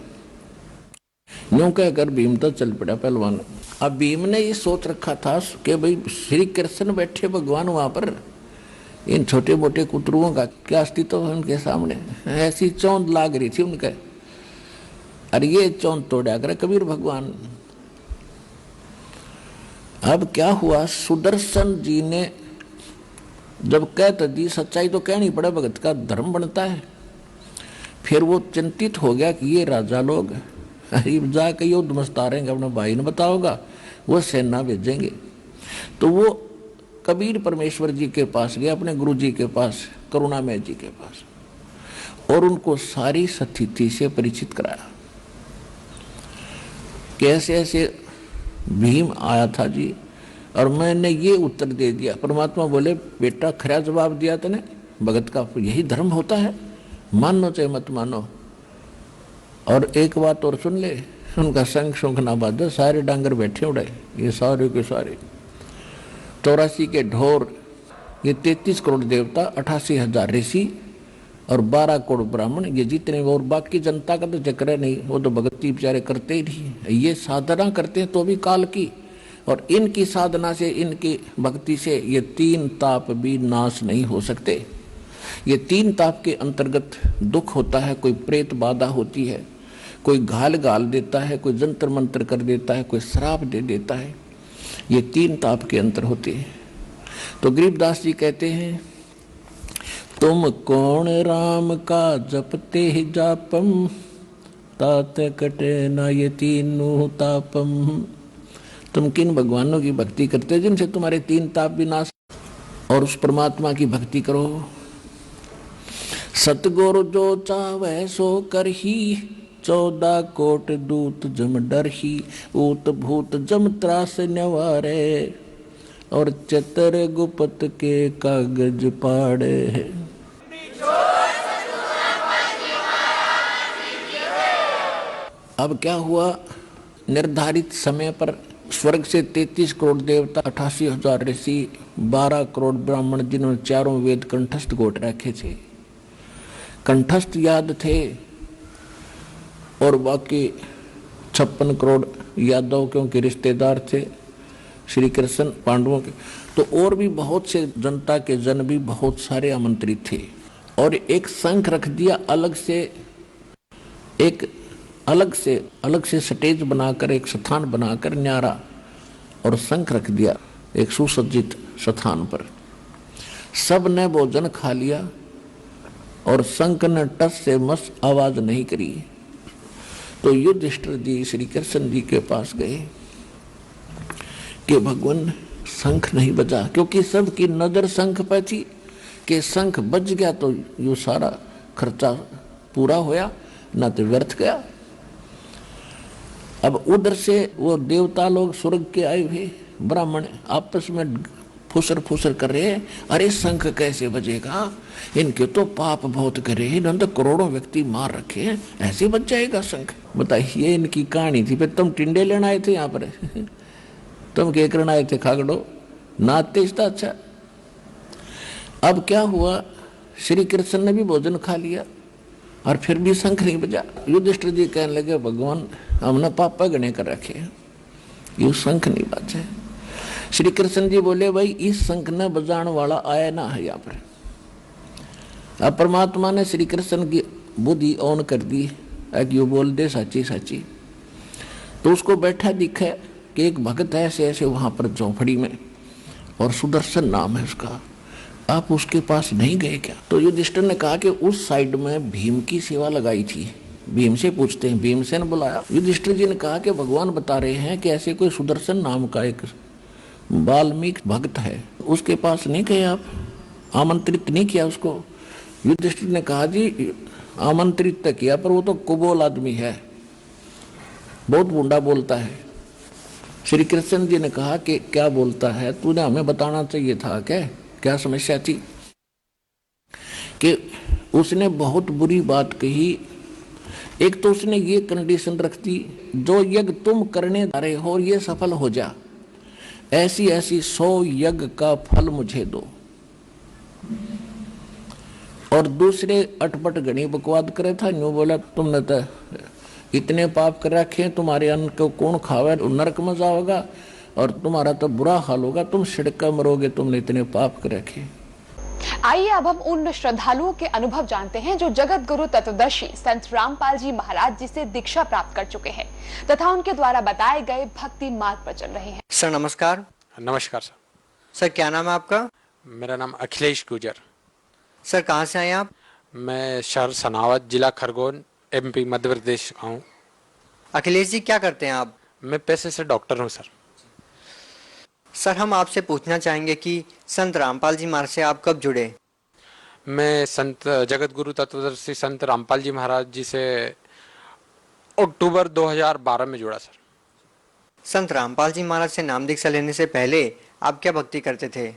यूं कहकर भीम तो चल पड़ा पहलवान। अब भीम ने ये सोच रखा था कि भाई श्री कृष्ण बैठे भगवान वहां पर, इन छोटे मोटे कुतरुओं का क्या अस्तित्व है उनके सामने। ऐसी चौंध लाग रही थी उनके, और ये चौंध तोड़ा कर कबीर भगवान। अब क्या हुआ, सुदर्शन जी ने जब कहते दी, सच्चाई तो कहनी पड़े, भगत का धर्म बनता है। फिर वो चिंतित हो गया कि ये राजा लोग जाके युद्ध मस्तारेंगे, अपने भाई ने बताओगा, वो सेना भेजेंगे। तो वो कबीर परमेश्वर जी के पास गया, अपने गुरु जी के पास, करुणामय जी के पास, और उनको सारी स्थिति से परिचित कराया। कैसे ऐसे भीम आया था जी, और मैंने ये उत्तर दे दिया। परमात्मा बोले बेटा खरा जवाब दिया तने, भगत का यही धर्म होता है, मानो चाहे मत मानो। और एक बात और सुन ले, उनका संग शोक ना बाजो, सारे डांगर बैठे उड़े, ये सारे के सारे 84 के ढोर, ये 33 करोड़ देवता, 88,000 ऋषि और 12 करोड़ ब्राह्मण, ये जितने, और बाकी जनता का तो जिक्र नहीं, वो तो भक्ति बेचारे करते ही नहीं। ये साधना करते हैं तो भी काल की, और इनकी साधना से, इनकी भक्ति से ये 3 ताप भी नाश नहीं हो सकते। ये 3 ताप के अंतर्गत दुख होता है, कोई प्रेत बाधा होती है, कोई घाल गाल देता है, कोई जंतर मंत्र कर देता है, कोई श्राप दे देता है, ये 3 ताप के अंतर होते हैं। तो गरीबदास जी कहते हैं, तुम कौन राम का जपते ही जापम, तात कटे ना ये 3 तापम। तुम किन भगवानों की भक्ति करते हो जिनसे तुम्हारे 3 ताप भी नाश, और उस परमात्मा की भक्ति करो। सतगुरु जो चावै सो करही, 14 कोट दूत जम डरही, ऊत भूत जम त्रास न्यवारे, और चतर गुपत के कागज पाड़े। अब क्या हुआ, निर्धारित समय पर स्वर्ग से 33 करोड़ देवता, 88,000 ऋषि, 12 करोड़ ब्राह्मण, जिन्होंने चारों वेद कंठस्थ गोट रखे थे, कंठस्थ याद थे, और बाकी 56 करोड़ यादव क्योंकि रिश्तेदार थे श्री कृष्ण पांडवों के, तो और भी बहुत से जनता के जन भी बहुत सारे आमंत्रित थे। और एक संख रख दिया अलग से, एक अलग से स्टेज बनाकर, एक स्थान बनाकर न्यारा, और शंख रख दिया एक सुसज्जित स्थान पर। सब ने भोजन खा लिया और शंख ने टस से मस आवाज नहीं करी। तो युधिष्ठिर जी श्री कृष्ण जी के पास गए कि भगवान शंख नहीं बजा, क्योंकि सबकी नजर शंख पर थी कि शंख बज गया तो ये सारा खर्चा पूरा होया, ना तो व्यर्थ गया। अब उधर से वो देवता लोग स्वर्ग के आए हुए ब्राह्मण आपस में फुसर कर रहे हैं, अरे शंख कैसे बजेगा, इनके तो पाप बहुत करे, इन्होंने तो करोड़ों व्यक्ति मार रखे हैं, ऐसे बच जाएगा शंख। बताइए, इनकी कहानी थी। फिर तुम टिंडे लेना आए थे यहाँ पर तुम क्या करना आए थे, खागड़ो नाते इसका। अच्छा, अब क्या हुआ, श्री कृष्ण ने भी भोजन खा लिया और फिर भी शंख नहीं बजा। युधिष्ठिर जी कहने लगे भगवान हमने पापा गणे कर रखे हैं, ये शंख नहीं बाजे। श्री कृष्ण जी बोले भाई इस शंख ने बजाने वाला आया ना है यहाँ पर। अब परमात्मा ने श्री कृष्ण की बुद्धि ऑन कर दी कि वो बोल दे साची साची। तो उसको बैठा दिखे कि एक भक्त है ऐसे ऐसे वहां पर झोंपड़ी में, और सुदर्शन नाम है उसका, आप उसके पास नहीं गए क्या? तो युधिष्ठिर ने कहा कि उस साइड में भीम की सेवा लगाई थी, भीम से पूछते हैं। भीमसेन बुलाया। युधिष्ठिर जी ने कहा कि भगवान बता रहे हैं कि ऐसे कोई सुदर्शन नाम का एक वाल्मीकि भक्त है, उसके पास नहीं गए आप, आमंत्रित नहीं किया उसको? युधिष्ठिर ने कहा जी आमंत्रित तो किया, पर वो तो कुबोल आदमी है, बहुत बूढ़ा बोलता है। श्री कृष्ण जी ने कहा कि क्या बोलता है, तूने हमें बताना चाहिए था। क्या समस्या थी? कि उसने बहुत बुरी बात कही। एक तो उसने ये कंडीशन रख दी, जो यज्ञ तुम करने जा रहे हो और ये सफल हो जा, ऐसी ऐसी 100 यज्ञ का फल मुझे दो। और दूसरे अटपट घनी बकवाद करे था, यूं बोला तुमने तो इतने पाप कर रखे, तुम्हारे अन्न को कौन खावे, नरक में जाओगा और तुम्हारा तो बुरा हाल होगा, तुम सड़क मरोगे, तुमने इतने पाप कर रखे। आइए अब हम उन श्रद्धालुओं के अनुभव जानते हैं जो जगत गुरु तत्वदर्शी संत रामपाल जी महाराज जी से दीक्षा प्राप्त कर चुके हैं तथा उनके द्वारा बताए गए भक्ति मार्ग पर चल रहे हैं। सर नमस्कार। नमस्कार सर। सर क्या नाम है आपका? मेरा नाम अखिलेश गुजर। सर कहाँ से आए आप? मैं शहर सनावत, जिला खरगोन, MP मध्य प्रदेश का हूँ। अखिलेश जी क्या करते हैं आप? मैं पेशे से डॉक्टर हूँ सर। सर हम आपसे पूछना चाहेंगे कि संत रामपाल जी महाराज से आप कब जुड़े? मैं संत जगत गुरु तत्वदर्शी संत रामपाल जी महाराज जी से अक्टूबर 2012 में जुड़ा सर। संत रामपाल जी महाराज से नाम दीक्षा लेने से पहले आप क्या भक्ति करते थे?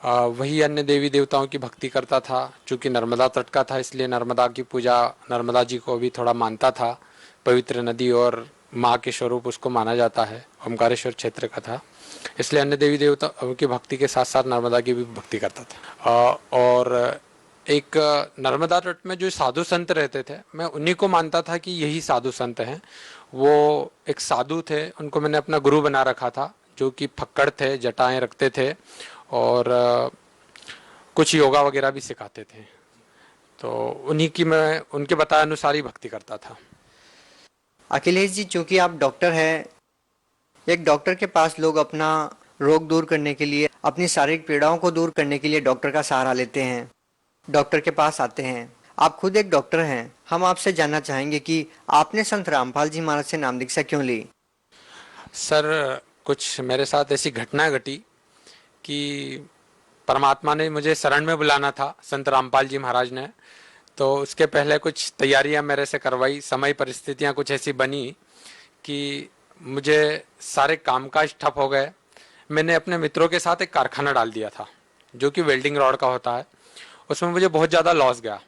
वही अन्य देवी देवताओं की भक्ति करता था। चूँकि नर्मदा तट का था इसलिए नर्मदा की पूजा, नर्मदा जी को भी थोड़ा मानता था, पवित्र नदी और माँ के स्वरूप उसको माना जाता है। ओमकारेश्वर क्षेत्र का था, इसलिए अन्य देवी देवताओं की भक्ति के साथ साथ नर्मदा की भी भक्ति करता था। और एक नर्मदा तट में जो साधु संत रहते थे, मैं उन्हीं को मानता था कि यही साधु संत हैं। वो एक साधु थे, उनको मैंने अपना गुरु बना रखा था, जो कि फक्कड़ थे, जटाएं रखते थे और कुछ योगा वगैरह भी सिखाते थे। तो उन्हीं की मैं उनके बताए अनुसार ही भक्ति करता था। अखिलेश जी चूंकि आप डॉक्टर हैं, एक डॉक्टर के पास लोग अपना रोग दूर करने के लिए, अपनी शारीरिक पीड़ाओं को दूर करने के लिए डॉक्टर का सहारा लेते हैं, डॉक्टर के पास आते हैं। आप खुद एक डॉक्टर हैं, हम आपसे जानना चाहेंगे कि आपने संत रामपाल जी महाराज से नाम दीक्षा क्यों ली? सर कुछ मेरे साथ ऐसी घटना घटी कि परमात्मा ने मुझे शरण में बुलाना था, संत रामपाल जी महाराज ने। तो उसके पहले कुछ तैयारियां मेरे से करवाई। समय परिस्थितियां कुछ ऐसी बनी कि मुझे सारे कामकाज ठप हो गए। मैंने अपने मित्रों के साथ एक कारखाना डाल दिया था जो कि वेल्डिंग रॉड का होता है। उसमें मुझे बहुत ज़्यादा लॉस गया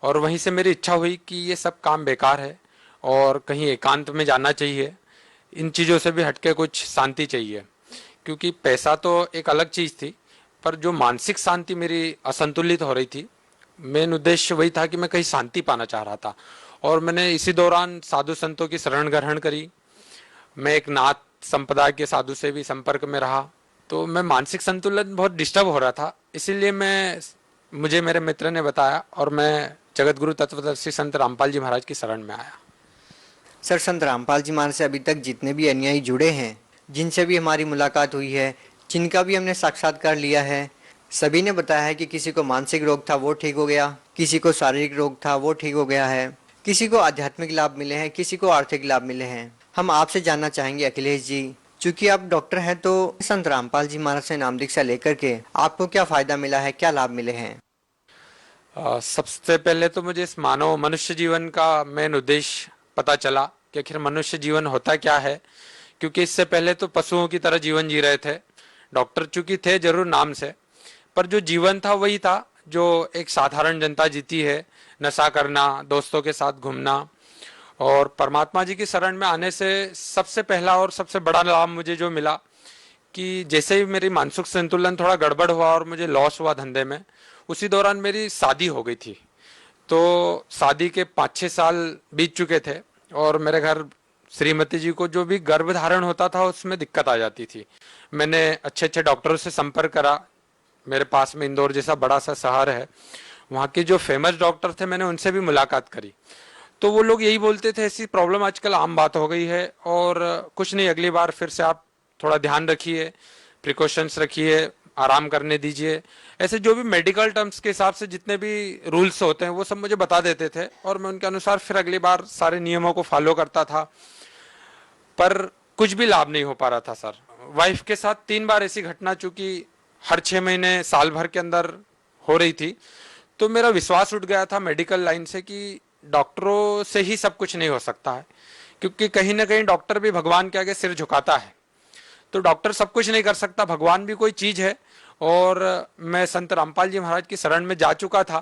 और वहीं से मेरी इच्छा हुई कि ये सब काम बेकार है और कहीं एकांत में जाना चाहिए, इन चीज़ों से भी हटके कुछ शांति चाहिए। क्योंकि पैसा तो एक अलग चीज़ थी, पर जो मानसिक शांति मेरी असंतुलित हो रही थी, मेन उद्देश्य वही था कि मैं कहीं शांति पाना चाह रहा था। और मैंने इसी दौरान साधु संतों की शरण ग्रहण करी। मैं एक नाथ संप्रदाय के साधु से भी संपर्क में रहा, तो मैं मानसिक संतुलन बहुत डिस्टर्ब हो रहा था। इसीलिए मुझे मेरे मित्र ने बताया और मैं जगत गुरु तत्वदर्शी संत रामपाल जी महाराज की शरण में आया। सर संत रामपाल जी महाराज से अभी तक जितने भी अनुयायी जुड़े हैं, जिनसे भी हमारी मुलाकात हुई है, जिनका भी हमने साक्षात्कार लिया है, सभी ने बताया है कि किसी को मानसिक रोग था वो ठीक हो गया, किसी को शारीरिक रोग था वो ठीक हो गया है, किसी को आध्यात्मिक लाभ मिले हैं, किसी को आर्थिक लाभ मिले हैं। हम आपसे जानना चाहेंगे अखिलेश जी, चूंकि आप डॉक्टर हैं, तो संत रामपाल जी महाराज से नाम दीक्षा लेकर के आपको क्या फायदा मिला है, क्या लाभ मिले हैं? सबसे पहले तो मुझे इस मानव मनुष्य जीवन का मेन उद्देश्य पता चला कि आखिर मनुष्य जीवन होता क्या है। क्योंकि इससे पहले तो पशुओं की तरह जीवन जी रहे थे। डॉक्टर चूंकि थे जरूर नाम से, पर जो जीवन था वही था जो एक साधारण जनता जीती है, नशा करना, दोस्तों के साथ घूमना। और परमात्मा जी की शरण में आने से सबसे पहला और सबसे बड़ा लाभ मुझे जो मिला कि जैसे ही मेरी मानसिक संतुलन थोड़ा गड़बड़ हुआ और मुझे लॉस हुआ धंधे में, उसी दौरान मेरी शादी हो गई थी। तो शादी के 5-6 साल बीत चुके थे और मेरे घर श्रीमती जी को जो भी गर्भ धारण होता था उसमें दिक्कत आ जाती थी। मैंने अच्छे अच्छे डॉक्टरों से संपर्क करा। मेरे पास में इंदौर जैसा बड़ा सा शहर है, वहाँ के जो फेमस डॉक्टर थे मैंने उनसे भी मुलाकात करी। तो वो लोग यही बोलते थे ऐसी प्रॉब्लम आजकल आम बात हो गई है और कुछ नहीं, अगली बार फिर से आप थोड़ा ध्यान रखिए, प्रिकॉशंस रखिए, आराम करने दीजिए। ऐसे जो भी मेडिकल टर्म्स के हिसाब से जितने भी रूल्स होते हैं वो सब मुझे बता देते थे और मैं उनके अनुसार फिर अगली बार सारे नियमों को फॉलो करता था, पर कुछ भी लाभ नहीं हो पा रहा था सर। वाइफ के साथ 3 बार ऐसी घटना चूंकि हर 6 महीने साल भर के अंदर हो रही थी, तो मेरा विश्वास उठ गया था मेडिकल लाइन से कि डॉक्टरों से ही सब कुछ नहीं हो सकता है, क्योंकि कहीं ना कहीं डॉक्टर भी भगवान के आगे सिर झुकाता है। तो डॉक्टर सब कुछ नहीं कर सकता, भगवान भी कोई चीज है। और मैं संत रामपाल जी महाराज की शरण में जा चुका था,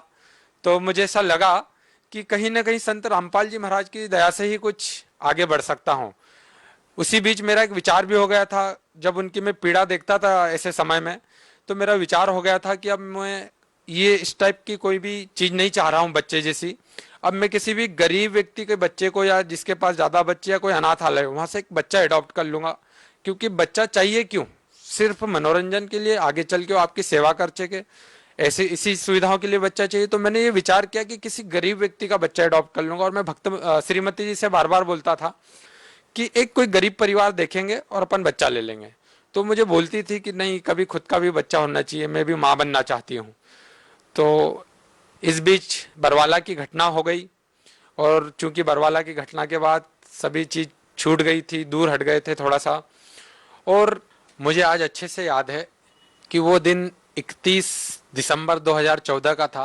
तो मुझे ऐसा लगा कि कहीं ना कहीं संत रामपाल जी महाराज की दया से ही कुछ आगे बढ़ सकता हूँ। उसी बीच मेरा एक विचार भी हो गया था, जब उनकी मैं पीड़ा देखता था ऐसे समय में, तो मेरा विचार हो गया था कि अब मैं ये इस टाइप की कोई भी चीज नहीं चाह रहा हूँ बच्चे जैसी। अब मैं किसी भी गरीब व्यक्ति के बच्चे को या जिसके पास ज्यादा बच्चे या कोई अनाथालय वहां से एक बच्चा अडॉप्ट कर लूंगा, क्योंकि बच्चा चाहिए क्यों, सिर्फ मनोरंजन के लिए, आगे चल के वो आपकी सेवा कर सके, ऐसे इसी सुविधाओं के लिए बच्चा चाहिए। तो मैंने ये विचार किया कि किसी गरीब व्यक्ति का बच्चा अडॉप्ट कर लूंगा। और मैं श्रीमती जी से बार बार बोलता था कि एक कोई गरीब परिवार देखेंगे और अपन बच्चा ले लेंगे। तो मुझे बोलती थी कि नहीं, कभी खुद का भी बच्चा होना चाहिए, मैं भी माँ बनना चाहती हूँ। तो इस बीच बरवाला की घटना हो गई और चूंकि बरवाला की घटना के बाद सभी चीज छूट गई थी, दूर हट गए थे थोड़ा सा। और मुझे आज अच्छे से याद है कि वो दिन 31 दिसंबर 2014 का था।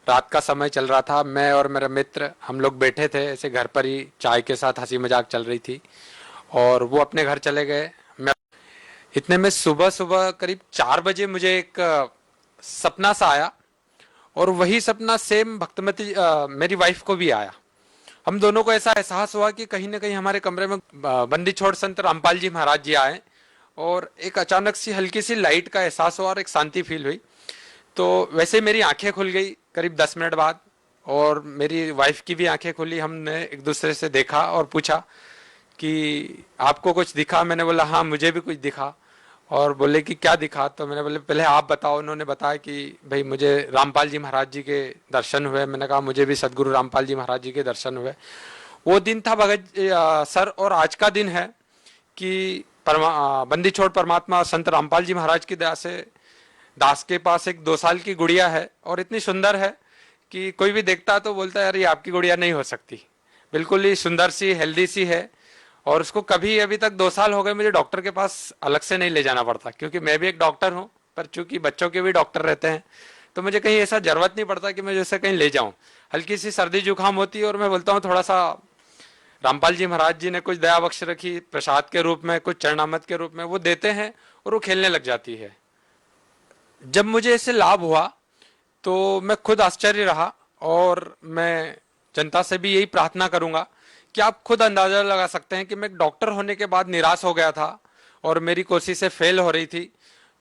रात का समय चल रहा था, मैं और मेरा मित्र हम लोग बैठे थे ऐसे घर पर ही, चाय के साथ हंसी मजाक चल रही थी और वो अपने घर चले गए। मैं इतने में सुबह सुबह करीब 4 बजे मुझे एक सपना सा आया और वही सपना सेम भक्तमती मेरी वाइफ को भी आया। हम दोनों को ऐसा एहसास हुआ कि कहीं ना कहीं हमारे कमरे में बंदी छोड़ संत रामपाल जी महाराज जी आए और एक अचानक सी हल्की सी लाइट का एहसास हुआ और एक शांति फील हुई। तो वैसे मेरी आंखें खुल गई करीब 10 मिनट बाद और मेरी वाइफ की भी आंखें खुली। हमने एक दूसरे से देखा और पूछा कि आपको कुछ दिखा? मैंने बोला हाँ मुझे भी कुछ दिखा। और बोले कि क्या दिखा? तो मैंने बोले पहले आप बताओ। उन्होंने बताया कि भाई मुझे रामपाल जी महाराज जी के दर्शन हुए। मैंने कहा मुझे भी सदगुरु रामपाल जी महाराज जी के दर्शन हुए। वो दिन था भगत सर और आज का दिन है कि बंदी छोड़ परमात्मा संत रामपाल जी महाराज की दया से दास के पास एक 2 साल की गुड़िया है और इतनी सुंदर है कि कोई भी देखता तो बोलता है यार ये आपकी गुड़िया नहीं हो सकती। बिल्कुल ही सुंदर सी, हेल्दी सी है और उसको कभी अभी तक 2 साल हो गए मुझे डॉक्टर के पास अलग से नहीं ले जाना पड़ता, क्योंकि मैं भी एक डॉक्टर हूँ, पर चूंकि बच्चों के भी डॉक्टर रहते हैं तो मुझे कहीं ऐसा जरूरत नहीं पड़ता कि मैं जैसे कहीं ले जाऊं। हल्की सी सर्दी जुकाम होती है और मैं बोलता हूँ थोड़ा सा रामपाल जी महाराज जी ने कुछ दया बख्श रखी, प्रसाद के रूप में, कुछ चरणामृत के रूप में वो देते हैं और वो खेलने लग जाती है। जब मुझे इससे लाभ हुआ तो मैं खुद आश्चर्य रहा और मैं जनता से भी यही प्रार्थना करूंगा कि आप खुद अंदाजा लगा सकते हैं कि मैं डॉक्टर होने के बाद निराश हो गया था और मेरी कोशिशें फेल हो रही थी।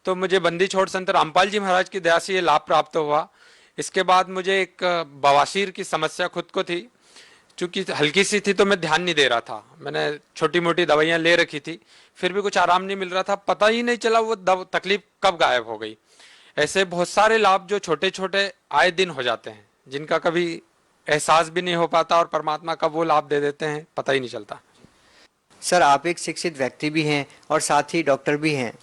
तो मुझे बंदी छोड़ संत रामपाल जी महाराज की दया से ये लाभ प्राप्त हुआ। इसके बाद मुझे एक बवासीर की समस्या खुद को थी, चूंकि हल्की सी थी तो मैं ध्यान नहीं दे रहा था। मैंने छोटी मोटी दवाइयां ले रखी थी, फिर भी कुछ आराम नहीं मिल रहा था। पता ही नहीं चला वो तकलीफ कब गायब हो गई। ऐसे बहुत सारे लाभ जो छोटे छोटे आए दिन हो जाते हैं, जिनका कभी एहसास भी नहीं हो पाता और परमात्मा कब वो लाभ दे देते हैं पता ही नहीं चलता। सर आप एक शिक्षित व्यक्ति भी हैं और साथ ही डॉक्टर भी हैं।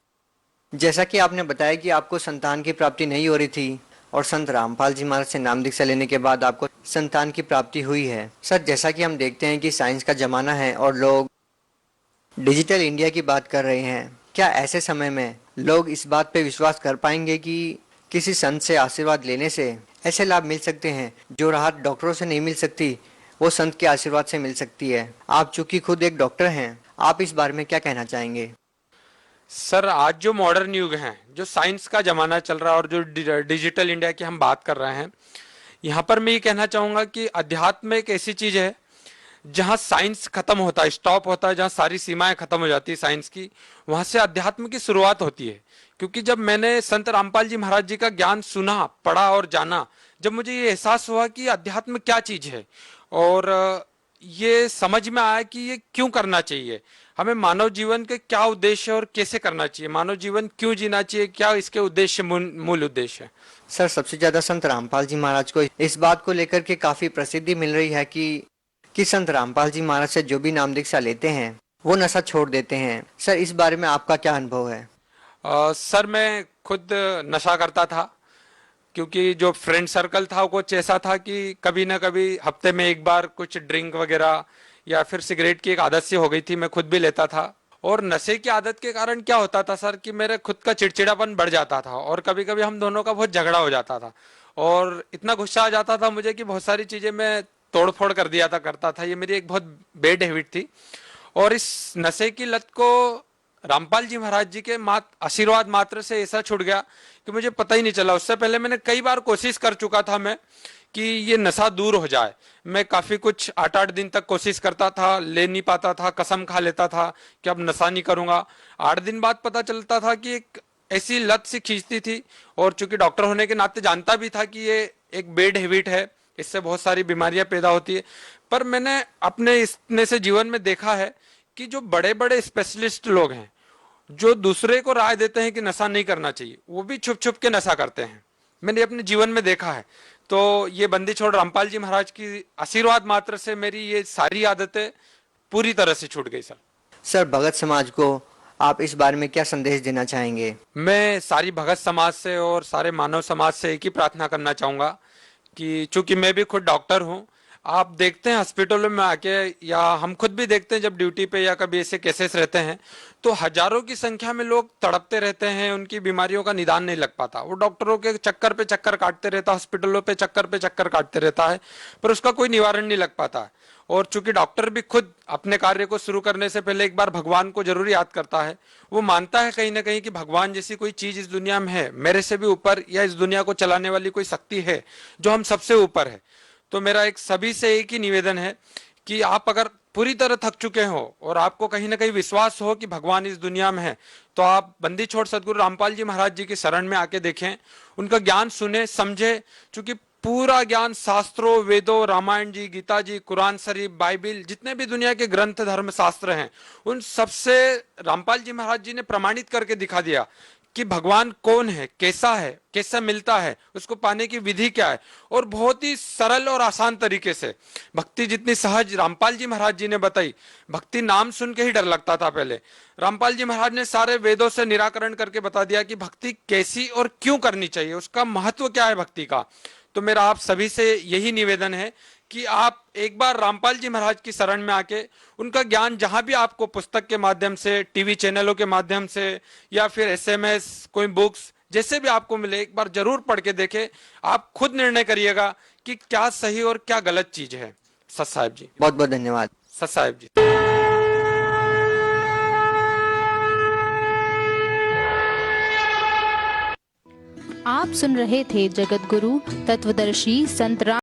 जैसा कि आपने बताया कि आपको संतान की प्राप्ति नहीं हो रही थी और संत रामपाल जी महाराज से नाम दीक्षा लेने के बाद आपको संतान की प्राप्ति हुई है। सर जैसा कि हम देखते हैं कि साइंस का जमाना है और लोग डिजिटल इंडिया की बात कर रहे हैं, क्या ऐसे समय में लोग इस बात पे विश्वास कर पाएंगे कि किसी संत से आशीर्वाद लेने से ऐसे लाभ मिल सकते हैं जो राहत डॉक्टरों से नहीं मिल सकती, वो संत के आशीर्वाद से मिल सकती है? आप चूंकि खुद एक डॉक्टर हैं, आप इस बारे में क्या कहना चाहेंगे? सर आज जो मॉडर्न युग है, जो साइंस का जमाना चल रहा है और जो डिजिटल इंडिया की हम बात कर रहे हैं, यहाँ पर मैं ये कहना चाहूंगा कि अध्यात्म एक ऐसी चीज है जहां साइंस खत्म होता है, स्टॉप होता है, जहां सारी सीमाएं खत्म हो जाती है साइंस की, वहां से अध्यात्म की शुरुआत होती है। क्योंकि जब मैंने संत रामपाल जी महाराज जी का ज्ञान सुना, पढ़ा और जाना, जब मुझे ये एहसास हुआ कि अध्यात्म क्या चीज है, और ये समझ में आया कि ये क्यों करना चाहिए, हमें मानव जीवन के क्या उद्देश्य है और कैसे करना चाहिए, मानव जीवन क्यों जीना चाहिए, क्या इसके उद्देश्य, मूल उद्देश्य है। सर, सबसे ज्यादा संत रामपाल जी महाराज को इस बात को लेकर के काफी प्रसिद्धि मिल रही है कि संत रामपाल जी महाराज से जो भी नाम दीक्षा लेते हैं वो नशा छोड़ देते हैं। सर, इस बारे में आपका क्या अनुभव है? सर, मैं खुद नशा करता था, क्योंकि जो फ्रेंड सर्कल था वो कुछ ऐसा था कि कभी ना कभी हफ्ते में एक बार कुछ ड्रिंक वगैरह या फिर सिगरेट की एक आदत सी हो गई थी, मैं खुद भी लेता था। और नशे की आदत के कारण क्या होता था सर, कि मेरे खुद का चिड़चिड़ापन बढ़ जाता था, और कभी कभी हम दोनों का बहुत झगड़ा हो जाता था, और इतना गुस्सा आ जाता था मुझे कि बहुत सारी चीजें मैं तोड़ फोड़ कर दिया था, करता था। ये मेरी एक बहुत बैड हैबिट थी। और इस नशे की लत को रामपाल जी महाराज जी के आशीर्वाद मात्र से ऐसा छूट गया कि मुझे पता ही नहीं चला। उससे पहले मैंने कई बार कोशिश कर चुका था मैं कि ये नशा दूर हो जाए। मैं काफी कुछ 8-8 दिन तक कोशिश करता था, ले नहीं पाता था, कसम खा लेता था कि अब नशा नहीं करूंगा। 8 दिन बाद पता चलता था कि एक ऐसी लत सी खींचती थी, और चूंकि डॉक्टर होने के नाते जानता भी था कि ये एक बैड हैबिट है, इससे बहुत सारी बीमारियां पैदा होती है। पर मैंने अपने इतने से जीवन में देखा है कि जो बड़े बड़े स्पेशलिस्ट लोग हैं, जो दूसरे को राय देते हैं कि नशा नहीं करना चाहिए, वो भी छुप छुप के नशा करते हैं। मैंने अपने जीवन में देखा है। तो ये बंदी छोड़ रामपाल जी महाराज की आशीर्वाद मात्र से मेरी ये सारी आदतें पूरी तरह से छूट गई सर। सर, भगत समाज को आप इस बारे में क्या संदेश देना चाहेंगे? मैं सारी भगत समाज से और सारे मानव समाज से एक ही प्रार्थना करना चाहूंगा कि चूंकि मैं भी खुद डॉक्टर हूं, आप देखते हैं हॉस्पिटलों में आके, या हम खुद भी देखते हैं जब ड्यूटी पे या कभी ऐसे केसेस रहते हैं, तो हजारों की संख्या में लोग तड़पते रहते हैं, उनकी बीमारियों का निदान नहीं लग पाता। वो डॉक्टरों के चक्कर पे चक्कर काटते रहता है, हॉस्पिटलों पे चक्कर काटते रहता है, पर उसका कोई निवारण नहीं लग पाता। और चूंकि डॉक्टर भी खुद अपने कार्य को शुरू करने से पहले एक बार भगवान को जरूर याद करता है, वो मानता है कहीं ना कहीं कि भगवान जैसी कोई चीज इस दुनिया में है, मेरे से भी ऊपर, या इस दुनिया को चलाने वाली कोई शक्ति है जो हम सबसे ऊपर है। तो मेरा एक सभी से एक ही निवेदन है कि आप अगर पूरी तरह थक चुके हो और आपको कहीं ना कहीं विश्वास हो कि भगवान इस दुनिया में है, तो आप बंदी छोड़ सदगुरु रामपाल जी महाराज जी की शरण में आके देखें, उनका ज्ञान सुने, समझे। क्योंकि पूरा ज्ञान शास्त्रों, वेदों, रामायण जी, गीता जी, कुरान शरीफ, बाइबिल, जितने भी दुनिया के ग्रंथ, धर्म शास्त्र हैं, उन सबसे रामपाल जी महाराज जी ने प्रमाणित करके दिखा दिया कि भगवान कौन है, कैसा मिलता है, उसको पाने की विधि क्या है। और बहुत ही सरल और आसान तरीके से भक्ति जितनी सहज रामपाल जी महाराज जी ने बताई। भक्ति नाम सुन के ही डर लगता था पहले, रामपाल जी महाराज ने सारे वेदों से निराकरण करके बता दिया कि भक्ति कैसी और क्यों करनी चाहिए, उसका महत्व क्या है भक्ति का। तो मेरा आप सभी से यही निवेदन है कि आप एक बार रामपाल जी महाराज की शरण में आके उनका ज्ञान जहां भी आपको पुस्तक के माध्यम से, टीवी चैनलों के माध्यम से, या फिर एसएमएस, कोई बुक्स, जैसे भी आपको मिले, एक बार जरूर पढ़ के देखें। आप खुद निर्णय करिएगा कि क्या सही और क्या गलत चीज है। सत साहिब जी, बहुत बहुत धन्यवाद। सत साहिब जी। आप सुन रहे थे जगत गुरु तत्वदर्शी संत राम